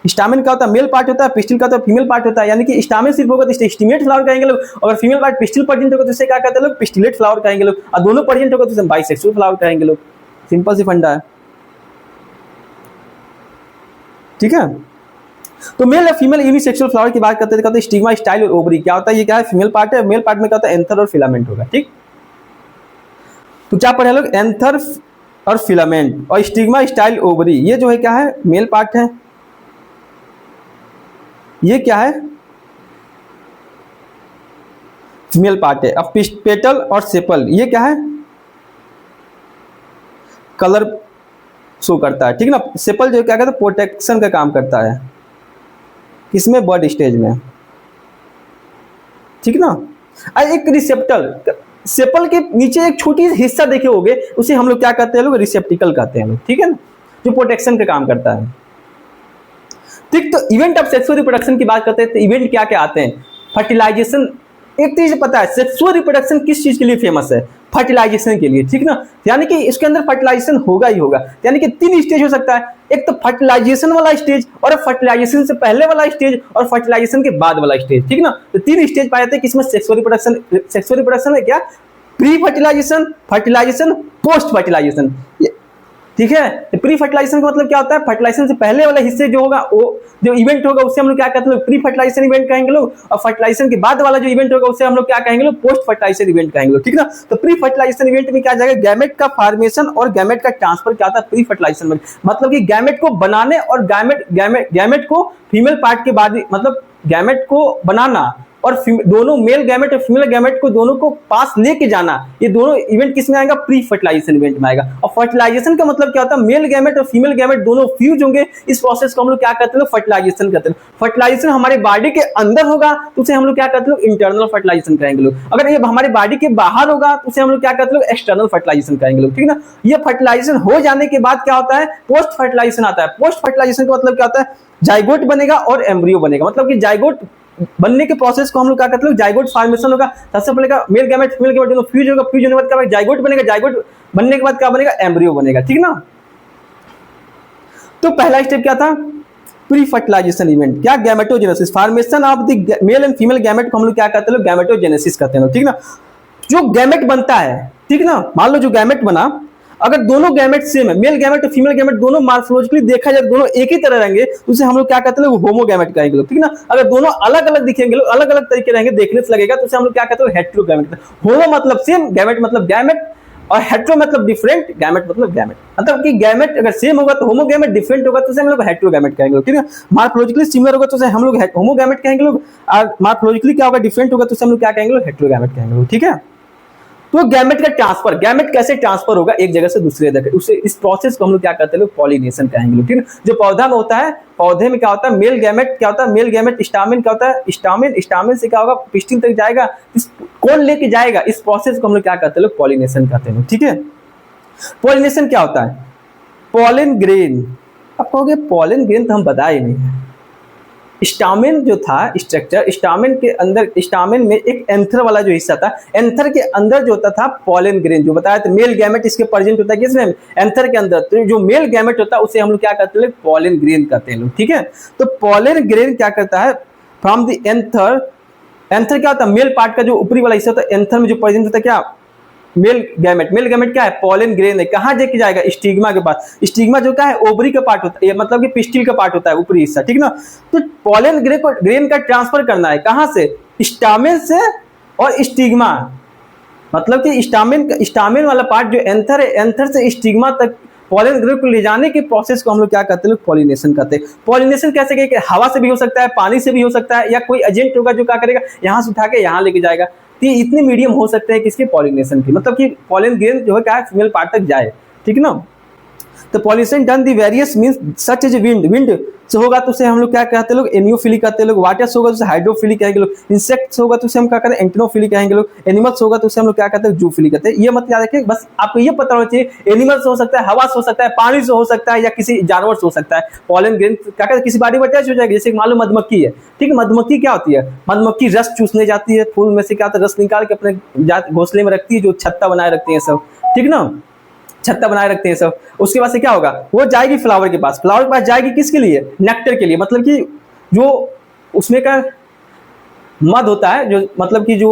स्टामिन का होता है मेल पार्ट होता है, पिस्टिल का होता है फीमेल पार्ट होता है, यानी कि स्टामिन सिर्फ होगा तो स्टिमेट फ्लावर कहेंगे लोग। अगर फीमेल पार्ट पिस्टिल प्रेजेंट होगा तो इसे क्या कहते हैं लोग, पिस्टिलेट फ्लावर कहेंगे लोग। और दोनों प्रेजेंट होगा तो इसे बाइसेक्सुअल फ्लावर कहेंगे लोग। सिंपल सी फंडा है, ठीक है। तो मेल या फीमेल यूनिसेक्सुअल फ्लावर की बात करते हैं, स्टिग्मा, स्टाइल और ओवरी क्या होता है, ये क्या है, फीमेल पार्ट है। मेल पार्ट में क्या होता है, एंथर और फिलामेंट होगा, ठीक। तो क्या पढ़े लोग, एंथर और फिलामेंट और स्टिग्मा, स्टाइल, ओवरी, ये जो है क्या है, मेल पार्ट है, ये क्या है, फीमेल पार्ट है। अब पेटल और सेपल ये क्या है, कलर शो करता है, ठीक ना। सेपल जो क्या कहता है, प्रोटेक्शन का काम करता है, किसमें, बर्ड स्टेज में, ठीक ना। एक रिसेप्टर, सेपल के नीचे एक छोटी हिस्सा देखे होगे, उसे हम लोग क्या कहते हैं लोग, रिसेप्टिकल कहते हैं लोग, ठीक है ना, जो प्रोटेक्शन का काम करता है, ठीक। तो इवेंट ऑफ सेक्सुअल रिप्रोडक्शन की बात करते हैं तो इवेंट क्या क्या आते हैं, फर्टिलाइजेशन। एक चीज पता है, सेक्सुअल रिप्रोडक्शन किस चीज के लिए फेमस है, फर्टिलाइजेशन के लिए, ठीक ना। यानी कि इसके अंदर फर्टिलाइजेशन होगा ही होगा, यानी कि 3 स्टेज हो सकता है, एक तो फर्टिलाइजेशन वाला स्टेज, और फर्टिलाइजेशन से पहले वाला स्टेज, और फर्टिलाइजेशन के बाद वाला स्टेज, ठीक ना। तो 3 स्टेज पाए जाते हैं किसमें, सेक्सुअल रिप्रोडक्शन है क्या, pre fertilization, fertilization, post fertilization, ठीक है। तो प्री फर्टिलाइजेशन का मतलब क्या होता है, फर्टिलाइजेशन से पहले वाला हिस्से जो होगा, वो जो इवेंट होगा उसे हम लोग क्या कहते हैं, प्री फर्टिलाइजेशन इवेंट कहेंगे लोग, और फर्टिलाइजेशन के बाद वाला जो इवेंट होगा उसे हम लोग क्या कहेंगे लोग, पोस्ट फर्टिलाइजेशन इवेंट कहेंगे लोग, ठीक ना। तो प्री फर्टिलाइजेशन इवेंट में क्या जाएगा, गैमेट का फॉर्मेशन और गैमेट का ट्रांसफर क्या होता है, प्री फर्टिलाइजेशन में, मतलब कि गैमेट को बनाने और गैमेट को फीमेल पार्ट के बाद, मतलब गैमेट को बनाना और दोनों मेल गैमेट और फीमेल गैमेट को दोनों को पास लेके जाना, ये दोनों इवेंट किस में आएगा, प्री फर्टिलाइजेशन इवेंट में आएगा। और फर्टिलाइजेशन का मतलब क्या होता है, मेल गैमेट और फीमेल गैमेट दोनों फ्यूज होंगे, इस प्रोसेस को हम लोग क्या कहते हैं, फर्टिलाइजेशन कहते हैं। फर्टिलाइजेशन हमारे बॉडी के अंदर होगा तो उसे हम लोग क्या कहते हैं, इंटरनल फर्टिलाइजेशन कहेंगे लोग। अगर ये हमारे बॉडी के बाहर होगा तो उसे हम लोग क्या कहते हैं, एक्सटर्नल फर्टिलाइजेशन कहेंगे लोग, ठीक ना। ये फर्टिलाइजेशन हो जाने के बाद क्या होता है, पोस्ट फर्टिलाइजेशन आता है। पोस्ट फर्टिलाइजेशन का मतलब क्या होता है, जाइगोट बनेगा और एम्ब्रियो बनेगा, मतलब कि जाइगोट बनने के प्रोसेस को हम लोग क्या कहते हैं, जाइगोट फॉर्मेशन होगा। सबसे पहले का मेल गैमेट फीमेल गैमेट दोनों फ्यूज होगा, फ्यूज होने के बाद क्या जाइगोट बनेगा, जाइगोट बनने के बाद क्या बनेगा, एम्ब्रियो बनेगा, ठीक ना। तो पहला स्टेप क्या था, प्री फर्टिलाइजेशन इवेंट, क्या, gametogenesis, formation of the mail and female gamete को हम लोग क्या कहते हैं, गैमेटोजेनेसिस कहते हैं, ठीक ना। जो गैमेट बनता है, ठीक ना, मान लो जो गैमेट बना, अगर दोनों गैमेट सेम है, मेल गैमेट और फीमेल गैमेट दोनों मार्फोलॉजिकली देखा जाए दोनों एक ही तरह रहेंगे, उसे हम लोग क्या कहते हैं, होमोगैमेट कहेंगे लोग, ठीक ना। अगर दोनों अलग अलग दिखेंगे लोग, अलग अलग तरीके रहेंगे, देखने से लगेगा तो उसे हम लोग क्या कहते हैं, हेट्रोगैमेट। होमो मतलब सेम, गैमेट मतलब गैमेट, और हेट्रो मतलब डिफरेंट, गैमेट मतलब गैमेट, मतलब कि गैमेट अगर सेम होगा तो होमोगैमेट, डिफरेंट होगा तो उसे हम लोग हेट्रोगैमेट कहेंगे लोग, ठीक है। मार्फोलॉजिकली सिमिलर होगा तो उसे हम लोग होमोगैमेट कहेंगे लोग, और मार्फोलॉजिकली क्या होगा, डिफरेंट होगा तो उसे हम लोग क्या कहेंगे लोग, हेट्रोगैमेट कहेंगे लोग, ठीक है। तो गैमेट का ट्रांसफर, गैमेट कैसे ट्रांसफर होगा एक जगह से दूसरी जगह, उसे इस प्रोसेस को हम लोग क्या कहते हैं, पॉलिनेशन कहेंगे, ठीक है। जो पौधा में होता है, पौधे में क्या होता है, मेल गैमेट क्या होता है, मेल गैमेट स्टामिन क्या होता है, स्टामिन से क्या होगा, पिस्टिन तक जाएगा, कौन लेके जाएगा, इस प्रोसेस को हम लोग क्या कहते हैं, पॉलिनेशन कहते हैं, ठीक है। पॉलिनेशन क्या होता है, पॉलन ग्रेन, अब कहोगे पॉलन ग्रेन तो हम बता ही नहीं। स्टामिन जो था स्ट्रक्चर, स्टामिन के अंदर, स्टामिन में एक एंथर वाला जो हिस्सा था, एंथर के अंदर जो होता था पॉलन ग्रेन, जो बताया था मेल गैमेट इसके प्रेजेंट होता है किसमें, एंथर के अंदर। तो जो मेल गैमेट होता है उसे हम लोग क्या कहते हैं, पॉलन ग्रेन कहते हैं लोग, ठीक है। तो पॉलन ग्रेन क्या करता है, फ्रॉम द एंथर, एंथर क्या होता है, मेल पार्ट का जो ऊपरी वाला हिस्सा होता है, एंथर में जो प्रेजेंट होता है क्या, मेल गैमेट क्या है, पॉलन ग्रेन है, कहां लेके जाएगा, स्टिग्मा के पास। स्टिग्मा जो क्या है, ओवरी का पार्ट होता है, मतलब कि पिस्टिल का पार्ट होता है ऊपरी हिस्सा, ठीक ना। तो पॉलन ग्रेन का ट्रांसफर करना है कहां से, स्टामिन से और स्टिग्मा, मतलब कि स्टामिन वाला पार्ट जो एंथर है, एंथर से स्टिग्मा तक पॉलन ग्रेन को ले जाने के प्रोसेस को हम लोग क्या कहते हैं, पॉलिनेशन कहते हैं। पॉलिनेशन कैसे करेंगे, हवा से भी हो सकता है, पानी से भी हो सकता है, या कोई एजेंट होगा जो क्या करेगा, यहां से उठा के यहां लेके जाएगा। तो इतने मीडियम हो सकते हैं किसके, पॉलिनेशन की, मतलब कि पॉलन ग्रेन जो है क्या है, फीमेल पार्ट तक जाए, ठीक ना। तो pollination done the various means such as wind से होगा तो उसे हम लोग क्या कहते हैं लोग, एनियोफिली कहते हैं लोग। वाटर से होगा तो उसे हाइड्रोफिली कहेंगे लोग। इंसेक्ट्स होगा तो उसे हम क्या कहते हैं, एंटिनोफिली कहेंगे लोग। एनिमल्स होगा तो उसे हम लोग क्या कहते हैं, जूफिली कहते हैं। ये मत याद रखिए, बस आपको ये पता होना चाहिए, एनिमल्स हो सकता है, हवा से हो सकता है, पानी से हो सकता है, या किसी जानवर से हो सकता है। पॉलन ग्रेन क्या कहते हैं, किसी बॉडी में अटैच हो जाएगी, जैसे मान लो मधुमक्खी है, ठीक है। मधुमक्खी क्या होती है, मधुमक्खी रस चूसने जाती है, फूल में से क्या होता है, रस निकाल के अपने घोंसले में रखती है, जो छत्ता बनाए रखते हैं सब, ठीक ना, छत्ता बनाए रखते हैं सब। उसके बाद से क्या होगा, वो जाएगी फ्लावर के पास, फ्लावर के पास जाएगी किसके लिए, नेक्टर के लिए, मतलब कि जो उसमें का मध होता है, जो मतलब कि जो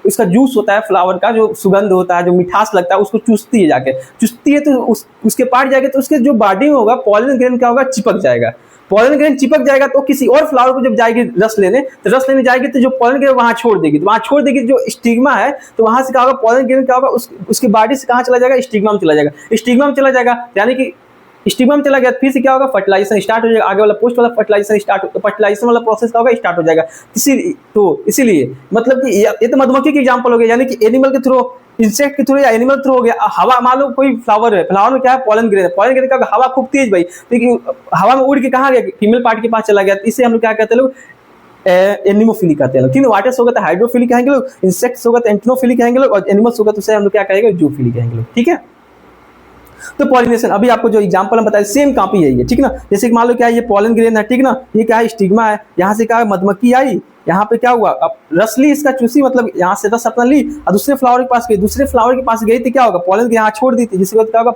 इसका जूस होता है फ्लावर का, जो सुगंध होता है, जो मिठास लगता है, उसको चूसती है, जाके चूसती है, तो उसके पास जाएगी तो उसके जो बॉडी में होगा पॉलन ग्रेन क्या होगा, चिपक जाएगा। पॉलन ग्रेन चिपक जाएगा तो किसी और फ्लावर को जब जाएगी रस लेने, तो रस लेने जाएगी तो जो पॉलन ग्रेन वहां छोड़ देगी, तो वहां छोड़ देगी जो स्टिग्मा है, तो वहां से क्या होगा, पॉलन ग्रेन क्या होगा, उसके बॉडी से कहां चला जाएगा, स्टिग्मा में चला जाएगा। स्टिग्मा में चला जाएगा यानी कि स्टिग्मा में चला गया, फिर से क्या होगा, फर्टिलाइजेशन स्टार्ट हो जाएगा, आगे वाला पोस्ट वाला फर्टिलाइजेशन स्टार्ट, फर्टिलाइजेशन वाला प्रोसेस का होगा, स्टार्ट हो जाएगा। इसीलिए मतलब कि ये तो मधुमक्खी की एग्जांपल हो गया, यानी कि एनिमल के थ्रू, इंसेक्ट के थ्रू या एनिमल थ्रू हो गया। हवा, मान लो कोई फ्लावर है, फ्लावर में क्या है, पॉलन ग्रेन है, पॉलन ग्रेन का हवा खूब तेज भाई, तो हवा में उड़ के कहाँ गया, फीमेल पार्ट के पास चला गया, इसे हम लोग क्या कहते हैं लोग, एनिमोफिली कहते हैं लोग, ठीक है। वाटर्स होगा तो हाइड्रोफिली कहेंगे लोग, इंसेक्ट्स होगा तो एंटिनोफिली कहेंगे लोग, और एनिमल्स होगा तो उसे हम लोग क्या कहेंगे, जूफिली कहेंगे लोग, ठीक है। तो पॉलिनेशन, अभी आपको जो एग्जांपल हम बताए सेम कॉपी यही है, ठीक ना। जैसे कि मान लो क्या है, ये पॉलन ग्रेन है, ठीक ना, ये क्या है, स्टिग्मा है, यहाँ से क्या है, मधुमक्खी आई, यहाँ पे क्या हुआ, अब रस ली इसका चूसी, मतलब यहाँ से रस अपना ली और दूसरे फ्लावर के पास गई, दूसरे फ्लावर के पास गई तो क्या होगा, पॉलन यहाँ छोड़ दी थी, जिसके बाद क्या होगा,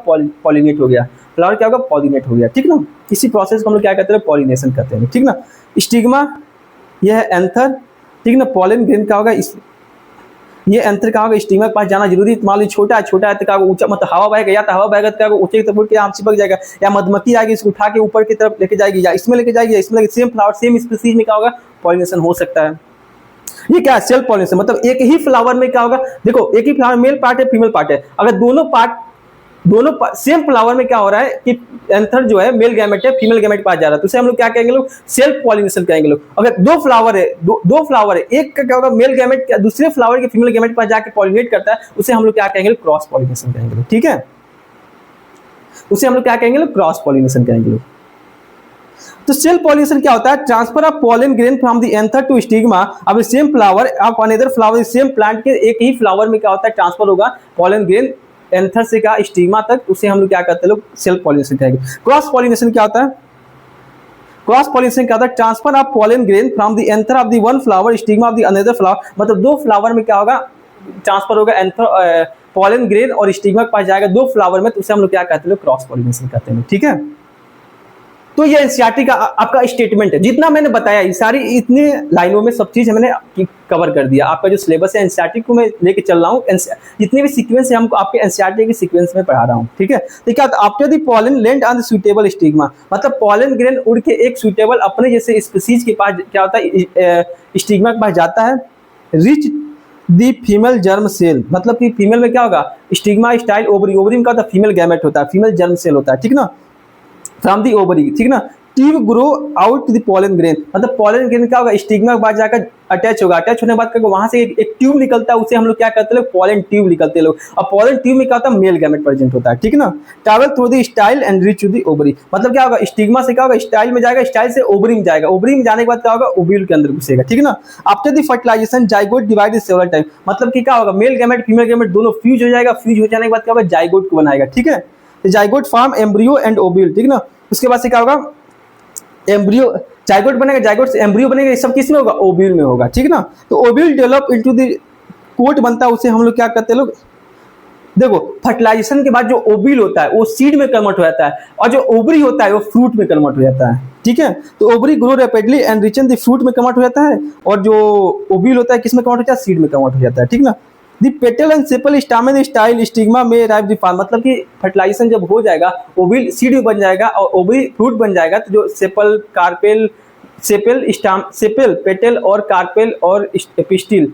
पॉलिनेट हो गया, फ्लावर क्या होगा, पॉलिनेट हो गया, ठीक ना। इसी प्रोसेस को हम लोग क्या कहते हैं, पॉलिनेशन कहते हैं, ठीक ना। स्टिग्मा यह है एंथर, ठीक ना। पॉलन ग्रेन का होगा, ये एंथर का होगा, स्टिग्मा के पास जाना जरूरी, मान लो छोटा है तो क्या ऊंचा, मतलब हवा बहेगा, या तो हवा बहेगा तो क्या ऊंचे की तरफ के यहाँ चिपक जाएगा, या मधुमक्खी आएगी इसको उठा के ऊपर की तरफ लेके जाएगी, या इसमें लेके जाएगी, या इसमें सेम फ्लावर सेम स्पीसीज में क्या होगा, पॉलिनेशन हो सकता है। ये क्या है, सेल्फ पॉलिनेशन, मतलब एक ही फ्लावर में क्या होगा, देखो एक ही फ्लावर, मेल पार्ट है फीमेल पार्ट है, अगर दोनों सेम फ्लावर में क्या हो रहा है कि एंथर जो है मेल गैमेट है फीमेल गैमेट पास जा रहा है, तो उसे हम लोग क्या कहेंगे लोग, सेल्फ पॉलिनेशन कहेंगे लोग। अगर दो फ्लावर है, एक का क्या होगा, मेल गैमेट दूसरे फ्लावर के फीमेल गैमेट पास जाके पॉलिनेट करता है, उसे हम लोग क्या कहेंगे, क्रॉस पॉलिनेशन कहेंगे लोग, ठीक है। उसे हम लोग क्या कहेंगे लोग, क्रॉस पॉलिनेशन कहेंगे लोग। तो सेल्फ पॉलिनेशन क्या होता है, transfer of pollen grain from the anther to stigma of same flower of another flower, same plant के एक ही फ्लावर में क्या होता है, ट्रांसफर होगा पॉलन ग्रेन एंथर से क्या स्टिग्मा तक, उसे हम लोग क्या कहते हैं लोग, सेल्फ पॉलिनेशन कहेंगे। क्रॉस पॉलिनेशन क्या होता है, क्रॉस पॉलिनेशन क्या होता है, transfer of pollen grain from the anther of the one flower stigma of the another flower, मतलब दो फ्लावर में क्या होगा, ट्रांसफर होगा एंथर पॉलन ग्रेन और स्टिग्मा के पास जाएगा दो फ्लावर में, तो उसे हम लोग क्या कहते हैं लोग, क्रॉस पॉलिनेशन कहते हैं, ठीक है। तो ये एनसीईआरटी का आपका स्टेटमेंट है, जितना मैंने बताया ये सारी इतने लाइनों में सब चीज मैंने कवर कर दिया। आपका जो सिलेबस है एनसीईआरटी को मैं लेके चल रहा हूँ, जितने भी सीक्वेंस है हमको आपके एनसीईआरटी के सीक्वेंस में पढ़ा रहा हूँ, ठीक है। तो क्या after the pollen land on the suitable stigma, मतलब पॉलन ग्रेन उड़ के एक सुटेबल अपने जैसे स्पीसीज के पास क्या होता है, स्टिग्मा के पास जाता है, रिच दी फीमेल जर्म सेल, मतलब कि फीमेल में क्या होगा, स्टिग्मा स्टाइल ओवरी, ओवरी में क्या होता है, फीमेल गैमेट होता है, फीमेल जर्म सेल होता है, ठीक ना, फ्रॉम दी ओवरी, ठीक ना। Tube grow out the pollen grain, मतलब पॉलन ग्रेन क्या होगा, स्टिग्मा के बाद जाकर अटैच होगा, अटैच होने के बाद वहां से एक ट्यूब निकलता है, उसे हम लोग क्या कहते हैं, पॉलन ट्यूब निकलते हैं लोग, और पॉलन ट्यूब में क्या होता है, मेल गैमेट प्रेजेंट होता है, ठीक ना। Travel through the style and reach to the ovary, मतलब क्या होगा, स्टिग्मा से क्या होगा, स्टाइल में जाएगा, स्टाइल से ओवरी में जाएगा, ओवरी में जाने के बाद क्या होगा, ओव्यूल के अंदर घुसेगा, ठीक ना। After the fertilization zygote divide several time, मतलब कि क्या होगा, मेल गैमेट फीमेल गैमेट दोनों फ्यूज हो जाएगा, फ्यूज हो जाने के बाद क्या होगा, जाइगोट को बनाएगा, ठीक है। Zygote form embryo and ovule, ठीक ना। उसके बाद से क्या होगा, एम्ब्रियो जाइगोट बनेगा, जाइगोट से एम्ब्रियो बनेगा, ये सब किस में होगा, ओव्यूल में होगा, ठीक ना। तो ovule develop into the coat बनता है, उसे हम लोग क्या कहते हैं लोग, देखो फर्टिलाइजेशन के बाद जो ओव्यूल होता है वो सीड में कन्वर्ट हो जाता है, और जो ओवरी होता है वो फ्रूट में कन्वर्ट हो जाता है, ठीक है। तो ovary grow rapidly and rich in the fruit में कन्वर्ट हो जाता है, और जो ओव्यूल होता है किस में कन्वर्ट हो जाता है, सीड में कन्वर्ट हो जाता है, ठीक ना। The petal and sepal stamen style stigma में अराइव द फार्म, मतलब कि फर्टिलाइजेशन जब हो जाएगा, ओव्यूल सीड बन जाएगा और ओवरी फ्रूट बन जाएगा, तो जो सेपल कार्पेल सेपल पेटल और कार्पेल और पिस्टिल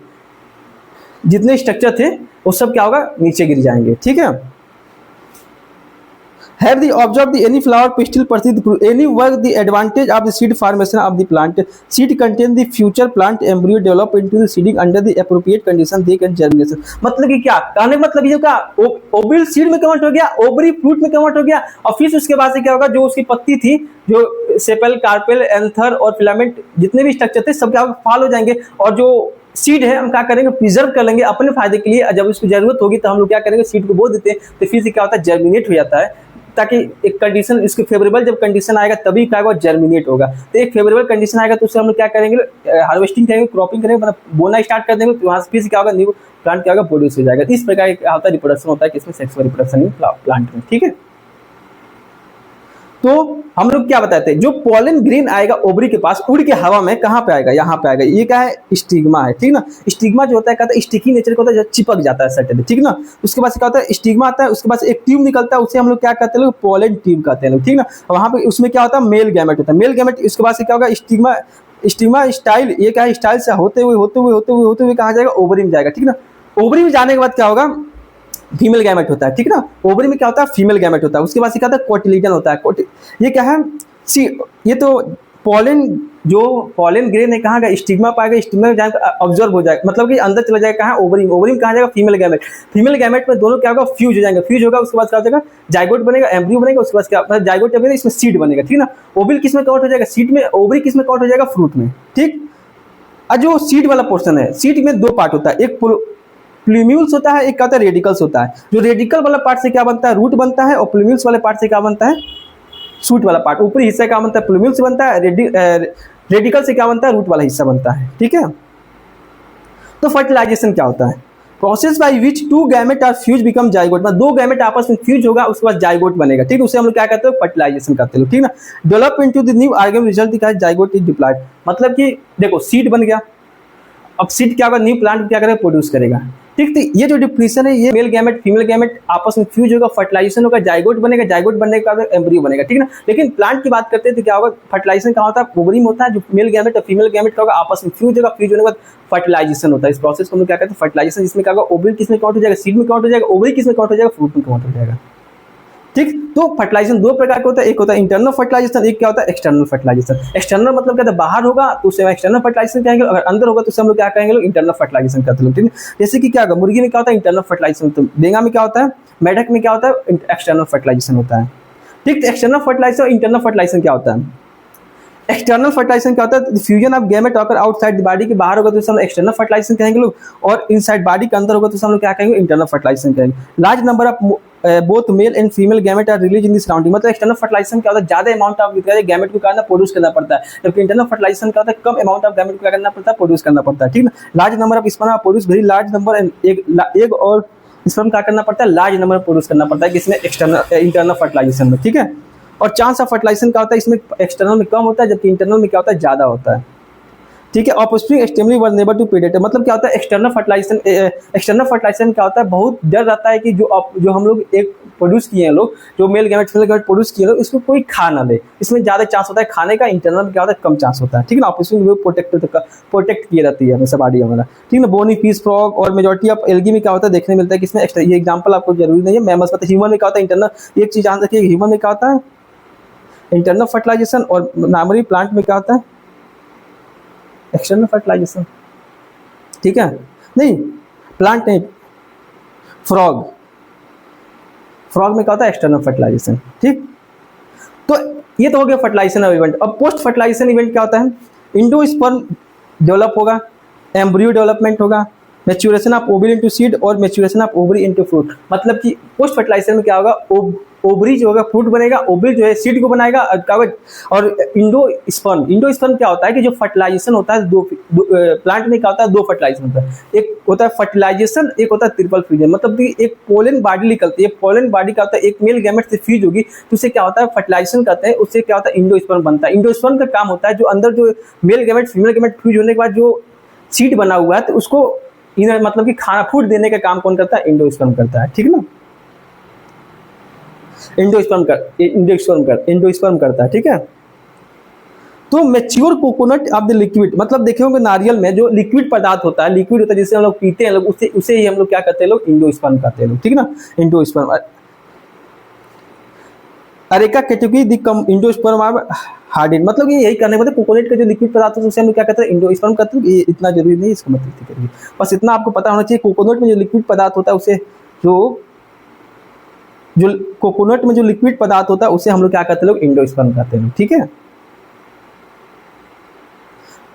जितने स्ट्रक्चर थे वो सब क्या होगा, नीचे गिर जाएंगे, ठीक है। Have the observed the any flower pistil proceed through any work the advantage of the seed formation of the plant. Seed contain the future plant embryo develop into the seeding under the appropriate condition they can germination. मतलब कि क्या कहने मतलब ये क्या, ovary seed में convert हो गया, ओवरी फ्रूट में कन्वर्ट हो गया, और फिर उसके बाद से क्या होगा, जो उसकी पत्ती थी, जो सेपल कार्पेल एंथर और फिलामेंट जितने भी स्ट्रक्चर थे सब क्या होगा, फाल हो जाएंगे, और जो सीड है हम क्या करेंगे, प्रिजर्व कर लेंगे अपने फायदे के लिए, जब उसकी जरूरत होगी तो हम लोग क्या करेंगे, सीड को बो देते हैं, तो फिर से क्या होता है, जर्मिनेट हो जाता है, ताकि एक कंडीशन इसके फेवरेबल जब कंडीशन आएगा तभी क्या होगा, जर्मिनेट होगा। तो एक फेवरेबल कंडीशन आएगा तो उसे हम लोग क्या करेंगे, हार्वेस्टिंग करेंगे, क्रॉपिंग करेंगे, मतलब बोना स्टार्ट कर देंगे, तो वहाँ से फिर से क्या होगा, न्यू प्लांट क्या होगा, प्रोड्यूस हो जाएगा। इस प्रकार क्या होता है, रिप्रोडक्शन होता है, किसमें, सेक्सुअल रिप्रोडक्शन इन प्लांट में, ठीक है। तो हम लोग क्या बताते हैं, जो पॉलन ग्रेन आएगा ओवरी के पास उड़ के हवा में कहाँ पे आएगा, यहाँ पे आएगा, ये क्या है, स्टिग्मा है, ठीक ना। स्टिग्मा जो होता है कहता है स्टिकी नेचर का होता है, जब चिपक जाता है सर्टेन, ठीक ना। उसके बाद क्या होता है, स्टिग्मा आता है, उसके बाद एक ट्यूब निकलता है, उसे हम लोग क्या कहते हैं, पॉलन ट्यूब कहते हैं, ठीक ना। वहां पे उसमें क्या होता है, मेल गैमेट होता है, मेल गैमेट, उसके बाद से क्या होगा, स्टिग्मा स्टाइल, ये क्या है, स्टाइल से होते हुए कहाँ जाएगा, ओवरी में जाएगा, ठीक ना। ओवरी में जाने के बाद क्या होगा, फीमेल गैमेट होता है, ठीक है ना। ओवरी में क्या होता है, फीमेल गैमेट होता है। उसके बाद क्या होता है, कोटिलिडन होता है। ये क्या है, सी ये तो पॉलन, जो पॉलन ग्रेन है कहाँ का, स्टिग्मा पाएगा, स्टिग्मा में जाकर ऑब्जर्व हो जाएगा, मतलब कि अंदर चला जाएगा कहाँ, ओवरी में। ओवरी में कहाँ जाएगा, फीमेल गैमेट। फीमेल गैमेट में दोनों क्या होगा, फ्यूज हो जाएंगे। फ्यूज होगा, उसके बाद क्या हो जाएगा, जाइगोट बनेगा, एम्ब्रियो बनेगा। उसके बाद क्या, जाइगोट बनेगा, इसमें सीड बनेगा, ठीक ना। ओविल किस में कन्वर्ट हो जाएगा, सीड में। ओवरी किस में कन्वर्ट हो जाएगा, फ्रूट में, ठीक। और जो सीड वाला पोर्शन है, सीड में दो पार्ट होता है, एक प्लूम्यूल्स होता है, एक क्या होता है, रेडिकल्स होता है। जो रेडिकल वाला पार्ट से क्या बनता है, रूट बनता है, और प्लूम्यूल्स वाले पार्ट से क्या बनता है, शूट वाला पार्ट। ऊपरी हिस्सा क्या बनता है, प्लूम्यूल्स बनता है, रेडिकल से क्या बनता है, रूट वाला हिस्सा बनता है, ठीक है। तो फर्टिलाइजेशन क्या होता है, process by which two gamete are fuse become zygote, मतलब दो गैमेट आपस में फ्यूज होगा, उसके बाद जाइगोट बनेगा, ठीक है। उसे हम लोग क्या कहते हैं, फर्टिलाइजेशन करते हैं, ठीक ना। Develop into the new organic result दिखा है, जाइगोट इज डिप्लॉयड, मतलब कि देखो सीड बन गया, अब सीड क्या होगा, न्यू प्लांट क्या करेगा, प्रोड्यूस करेगा, ठीक। तो ये जो डिप्लीशन है, ये मेल गैमेट फीमेल गैमेट आपस में फ्यूज होगा, फर्टिलाइजेशन होगा, जाइगोट बनेगा, जाइगोट बनने के बाद एम्ब्रियो बनेगा, ठीक ना। लेकिन प्लांट की बात करते हैं तो क्या होगा, फर्टिलाइजेशन कहाँ होता है, ओवरी में होता है। जो मेल गैमेट और फीमेल गैमेट का होगा, आपस में फ्यूज होगा, फ्यूज होने के बाद फर्टिलाइजेशन होता है। इस प्रोसेस को हम लोग क्या कहते हैं, फर्टिलाइजेशन, जिसमें क्या होगा, ओवरी किस में काउंट हो जाएगा, सीड में काउंट हो जाएगा, ओवरी किस में काउंट हो जाएगा, फ्रूट में काउंट हो जाएगा, ठीक। तो फर्टिलाइजेशन दो प्रकार का होता है, एक होता है इंटरनल फर्टिलाइजेशन, एक क्या होता है, एक्सटर्नल फर्टिलाइजेशन। एक्सटर्नल मतलब क्या होता है, बाहर होगा तो उसे एक्सटर्नल फर्टिलाइजेशन कहेंगे, अगर अंदर होगा तो उसे हम लोग क्या कहेंगे, लोग इंटरनल फर्टिलाइजेशन करते हैं, ठीक है। जैसे कि क्या होगा, मुर्गी में क्या होता है, इंटरनल फर्टिलाइजेशन, तो बेंगा में क्या होता है, मेढक में क्या होता है, एक्सटर्नल फर्टिलाइजेशन होता है, ठीक। एक्सटर्नल फर्टिलाइजेशन और इंटरनल फर्टिलाइजेशन क्या होता है, एक्सटर्नल फर्टिलाइजेशन क्या होता है, fusion of gamete occur outside the body, के बाहर होगा तो हम एक्सटर्नल फर्टिलाइजेशन कहेंगे लोग, और इनसाइड बॉडी के अंदर होगा तो हम लोग क्या कहेंगे, इंटरनल फर्टिलाइजेशन कहेंगे। Large number of both male and female gamete are release in the surrounding, मतलब एक्सटर्नल फर्टिलाइजेशन क्या होता है, ज्यादा अमाउंट ऑफ गैमेट को क्या प्रोड्यूस करना पड़ता है, जबकि इंटरनल फर्टिलाइजेशन क्या होता है, कम अमाउंट ऑफ गैमेट को क्या करना पड़ता है, प्रोड्यूस करना पड़ता है, ठीक है। Large number of sperm produce very large number, एक और स्पर्म क्या करना पड़ता है, लार्ज नंबर प्रोड्यूस करना पड़ता है, किसमें, एक्सटर्नल इंटरनल फर्टिलाइजेशन में, ठीक है। और चांस ऑफ फर्टिलाइजेशन क्या होता है, इसमें एक्सटर्नल में कम होता है, जबकि इंटरनल में क्या होता है, ज्यादा होता है, ठीक है। Offspring extremely vulnerable to predator, मतलब क्या होता है, एक्सटर्नल फर्टिलाइजेशन क्या होता है, बहुत डर रहता है कि जो हम लोग एक प्रोड्यूस किए हैं लोग, जो mail gamete female gamete produce किए लोग, इसको कोई खा ना ले, इसमें ज्यादा चांस होता है खाने का। इंटरनल में क्या होता है, कम चांस होता है, ठीक है ना। ऑफस्प्रिंग प्रोटेक्ट की रहती है हमेशा बॉडी हमारा, ठीक है। बोनी फिश, फ्रॉग और मेजॉरिटी ऑफ एल्गी में क्या होता है, देखने मिलता है किसमें, ये एग्जाम्पल आपको जरूरी नहीं है, मैमल्स मतलब ह्यूमन में क्या होता है, इंटरनल, एक चीज जान रखिए, ह्यूमन में क्या होता है, इंटरनल फर्टिलाइजेशन, और नॉर्मली प्लांट में क्या होता है, एक्सटर्नल फर्टिलाइजेशन, ठीक है। नहीं, प्लांट नहीं, फ्रॉग में क्या होता है, एक्सटर्नल फर्टिलाइजेशन, ठीक। तो ये तो हो गया फर्टिलाइजेशन ऑफ इवेंट। अब पोस्ट फर्टिलाइजेशन इवेंट क्या होता है, इंडोस्पर्म डेवलप होगा, एम्ब्रियो डेवलपमेंट होगा, maturation of ovary into seed और maturation of ovary into fruit. मतलब कि पोस्ट फर्टिलाइजेशन में क्या होगा, ओवरी जो होगा फ्रूट बनेगा, ओवरी जो है सीड को बनाएगा, और इंडोस्पर्म क्या होता है कि जो फर्टिलाइजेशन होता है, दो प्लांट में क्या होता है, दो फर्टिलाइजेशन होता है, एक होता है फर्टिलाइजेशन, एक होता है ट्रिपल फ्यूजन। मतलब कि एक पोलन बॉडी निकलती है, पोलन बॉडी क्या होता है, एक मेल गैमेट से फ्यूज होगी तो उसे क्या होता है, फर्टिलाइजेशन करते हैं, उससे क्या होता है, इंडोस्पर्म बनता है। इंडोस्पर्म का काम होता है जो अंदर जो mail gamete female gamete fuse होने के बाद जो सीड बना हुआ है, तो उसको इनर मतलब कि खाना फूड देने का काम कौन करता है, इंडोस्पर्म करता है, ठीक है ना। इंडोस्पर्म करता है, ठीक है। तो mature coconut of the liquid, मतलब देखे होंगे नारियल में जो लिक्विड पदार्थ होता है, लिक्विड होता है जिससे हम लोग पीते हैं लोग, उसे ही हम लोग क्या करते हैं लोग, इंडोस्पर्म कहते हैं लोग, ठीक है ना। इंडोस्पर्म अरेका category the endosperm are harden, मतलब यही करने मतलब कोकोनट का जो लिक्विड पदार्थ है उसे हम लोग क्या कहते हैं, इंडोस्पर्म कहते हैं। ये इतना जरूरी नहीं, इसको मतलब करिए, बस इतना आपको पता होना चाहिए। कोकोनट में जो लिक्विड पदार्थ होता है उसे जो कोकोनट में जो लिक्विड पदार्थ होता है उसे हम लोग क्या कहते हैं लोग, इंडोस्पर्म कहते हैं, ठीक है।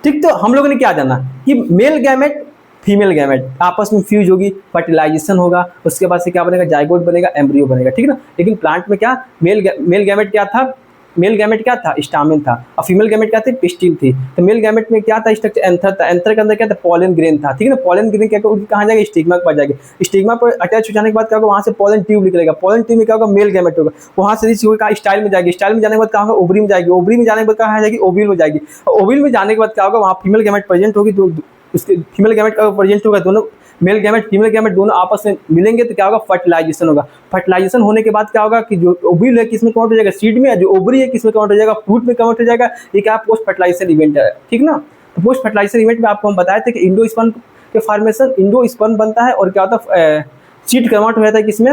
ठीक, तो हम लोगों ने क्या जाना कि मेल गैमेट फीमेल गैमेट आपस में फ्यूज होगी, फर्टिलाइजेशन होगा, उसके बाद से क्या बनेगा, जाइगोट बनेगा, एम्ब्रियो बनेगा, ठीक है ना। लेकिन प्लांट में क्या, मेल गैमेट क्या था, मेल गैमेट क्या था, स्टामेन था, और फीमेल गैमेट क्या थी, पिस्टिल थी। तो मेल गैमेट में क्या था, स्ट्रक्चर एंथर था, एंथर के अंदर क्या था, पॉलन ग्रेन था, ठीक है ना। पॉलन ग्रेन क्या कहाँ जाएगा, स्टिग्मा के पास जाएगी, स्टिग्मा पर अटैच हो जाने के बाद क्या होगा, वहाँ से पॉलन ट्यूब निकलेगा, पॉलन ट्यूब में क्या होगा, मेल गैमेट होगा, वहाँ से रिच होगा स्टाइल में जाएगी, स्टाइल में जाने के बाद क्या होगा, ओवरी में जाएगी, ओवरी में जाने के बाद कहाँ जाएगी, ओविल में जाएगी, ओविल में जाने के बाद क्या होगा, वहाँ फीमेल गैमेट प्रेजेंट होगी, तो उसके फीमेल गैमेट का प्रेजेंट होगा, दोनों मेल गैमेट फीमेल गैमेट दोनों आपस में मिलेंगे तो क्या होगा, फर्टिलाइजेशन होगा। फर्टिलाइजेशन होने के बाद क्या होगा कि जो ओविल है किसमें कन्वर्ट हो जाएगा, सीड में, जो ओवरी है किसमें कन्वर्ट हो जाएगा, फ्रूट में कन्वर्ट हो जाएगा। ये क्या पोस्ट फर्टिलाइजेशन इवेंट है, ठीक ना। तो पोस्ट फर्टिलाइजेशन इवेंट में आपको हम बताए थे कि इंडोस्पर्म के फॉर्मेशन, इंडोस्पर्म बनता है और क्या होता है सीड कन्वर्ट हो जाता है किसमें,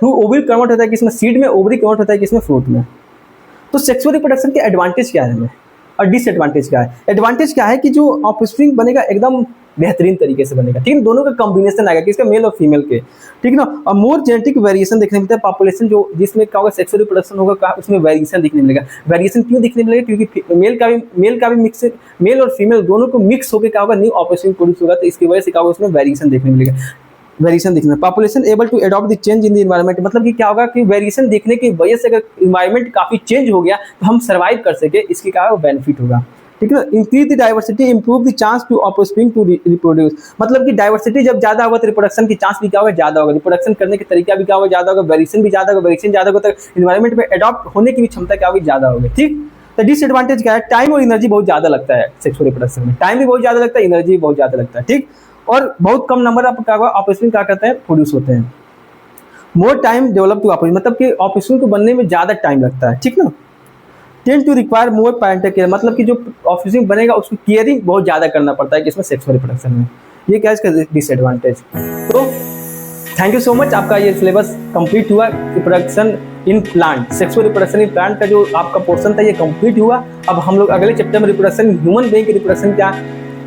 ओवरी कन्वर्ट होता है किसमें, सीड में, ओवरी कन्वर्ट होता है किसमें, फ्रूट में। तो सेक्सुअल रिप्रोडक्शन के एडवांटेज क्या है हमें और डिसएडवांटेज क्या है? एडवांटेज क्या है कि जो ऑफस्प्रिंग बनेगा एकदम बेहतरीन तरीके से बनेगा, ठीक है, दोनों का कॉम्बिनेशन आएगा किसका, मेल और फीमेल के, ठीक है ना। और मोर जेनेटिक वेरिएशन देखने मिलता है, पॉपुलेशन जो जिसमें क्या होगा सेक्सुअल रिप्रोडक्शन होगा उसमें वेरिएशन दिखने मिलेगा। वेरिएशन क्यों दिखने मिलेगा, क्योंकि मेल का भी मिक्स, मेल और फीमेल दोनों को मिक्स होकर क्या होगा, न्यू ऑफस्प्रिंग प्रोड्यूस होगा, तो इसकी वजह से क्या होगा, उसमें वेरिएशन देखने मिलेगा। वेरिएशन दिखना, population able to adopt the change in the environment, मतलब कि क्या होगा कि वेरिएशन देखने की वजह से अगर इन्वायरमेंट काफी चेंज हो गया तो हम सर्वाइव कर सके, इसकी क्या बेनिफिट होगा, ठीक है ना। Increase the diversity, improve the chance to offspring to reproduce, मतलब कि डाइवर्सिटी जब ज्यादा होगा तो रिप्रोडक्शन की चांस भी क्या होगा, ज्यादा होगा, रिप्रोडक्शन करने के तरीका भी क्या होगा, ज्यादा होगा, वेरिएशन भी ज्यादा होगा, वेरिएशन ज्यादा होगा तो इन्वायरमेंट में अडॉप्ट होने की भी क्षमता क्या होगी, ज्यादा होगी, ठीक। तो डिसएडवांटेज क्या है, टाइम और एनर्जी बहुत ज्यादा लगता है सेक्सुअल रिप्रोडक्शन में, टाइम भी बहुत ज्यादा लगता है, एनर्जी भी बहुत ज्यादा लगता है, ठीक। और बहुत कम नंबर ऑफ क्या होगा ऑफस्प्रिंग क्या करते हैं, प्रोड्यूस होते हैं। More time develop to offspring, मतलब कि ऑफस्प्रिंग को बनने में ज्यादा टाइम लगता है, ठीक ना। Tend to require more parental care, मतलब कि जो ऑफस्प्रिंग बनेगा उसको केयरिंग बहुत ज्यादा करना पड़ता है किसमें, सेक्सुअल रिप्रोडक्शन में। ये क्या है इसका डिसएडवांटेज। तो थैंक यू सो मच, आपका ये सिलेबस कंप्लीट हुआ, reproduction in plant, sexual reproduction in plant का जो आपका पोर्शन था ये कंप्लीट हुआ। अब हम लोग अगले चैप्टर में रिप्रोडक्शन ह्यूमन बीइंग की रिप्रोडक्शन क्या,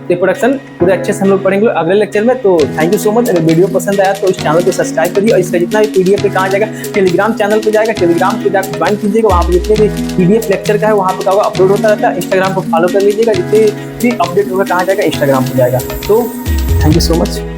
रिप्रोडक्शन पूरे अच्छे से हम लोग पढ़ेंगे अगले लेक्चर में। तो थैंक यू सो मच, अगर वीडियो पसंद आया तो इस चैनल को सब्सक्राइब करिए और इसका जितना भी पीडीएफ पे कहाँ जाएगा, टेलीग्राम चैनल पे जाएगा, टेलीग्राम पे जाकर ज्वाइन कीजिएगा, वहाँ पे जितने भी पीडीएफ लेक्चर का है वहाँ पे क्या होगा अपलोड होता रहता है। इंस्टाग्राम को फॉलो कर लीजिएगा, जितने भी अपडेट होगा कहाँ जाएगा, इंस्टाग्राम पे जाएगा। तो थैंक यू सो मच।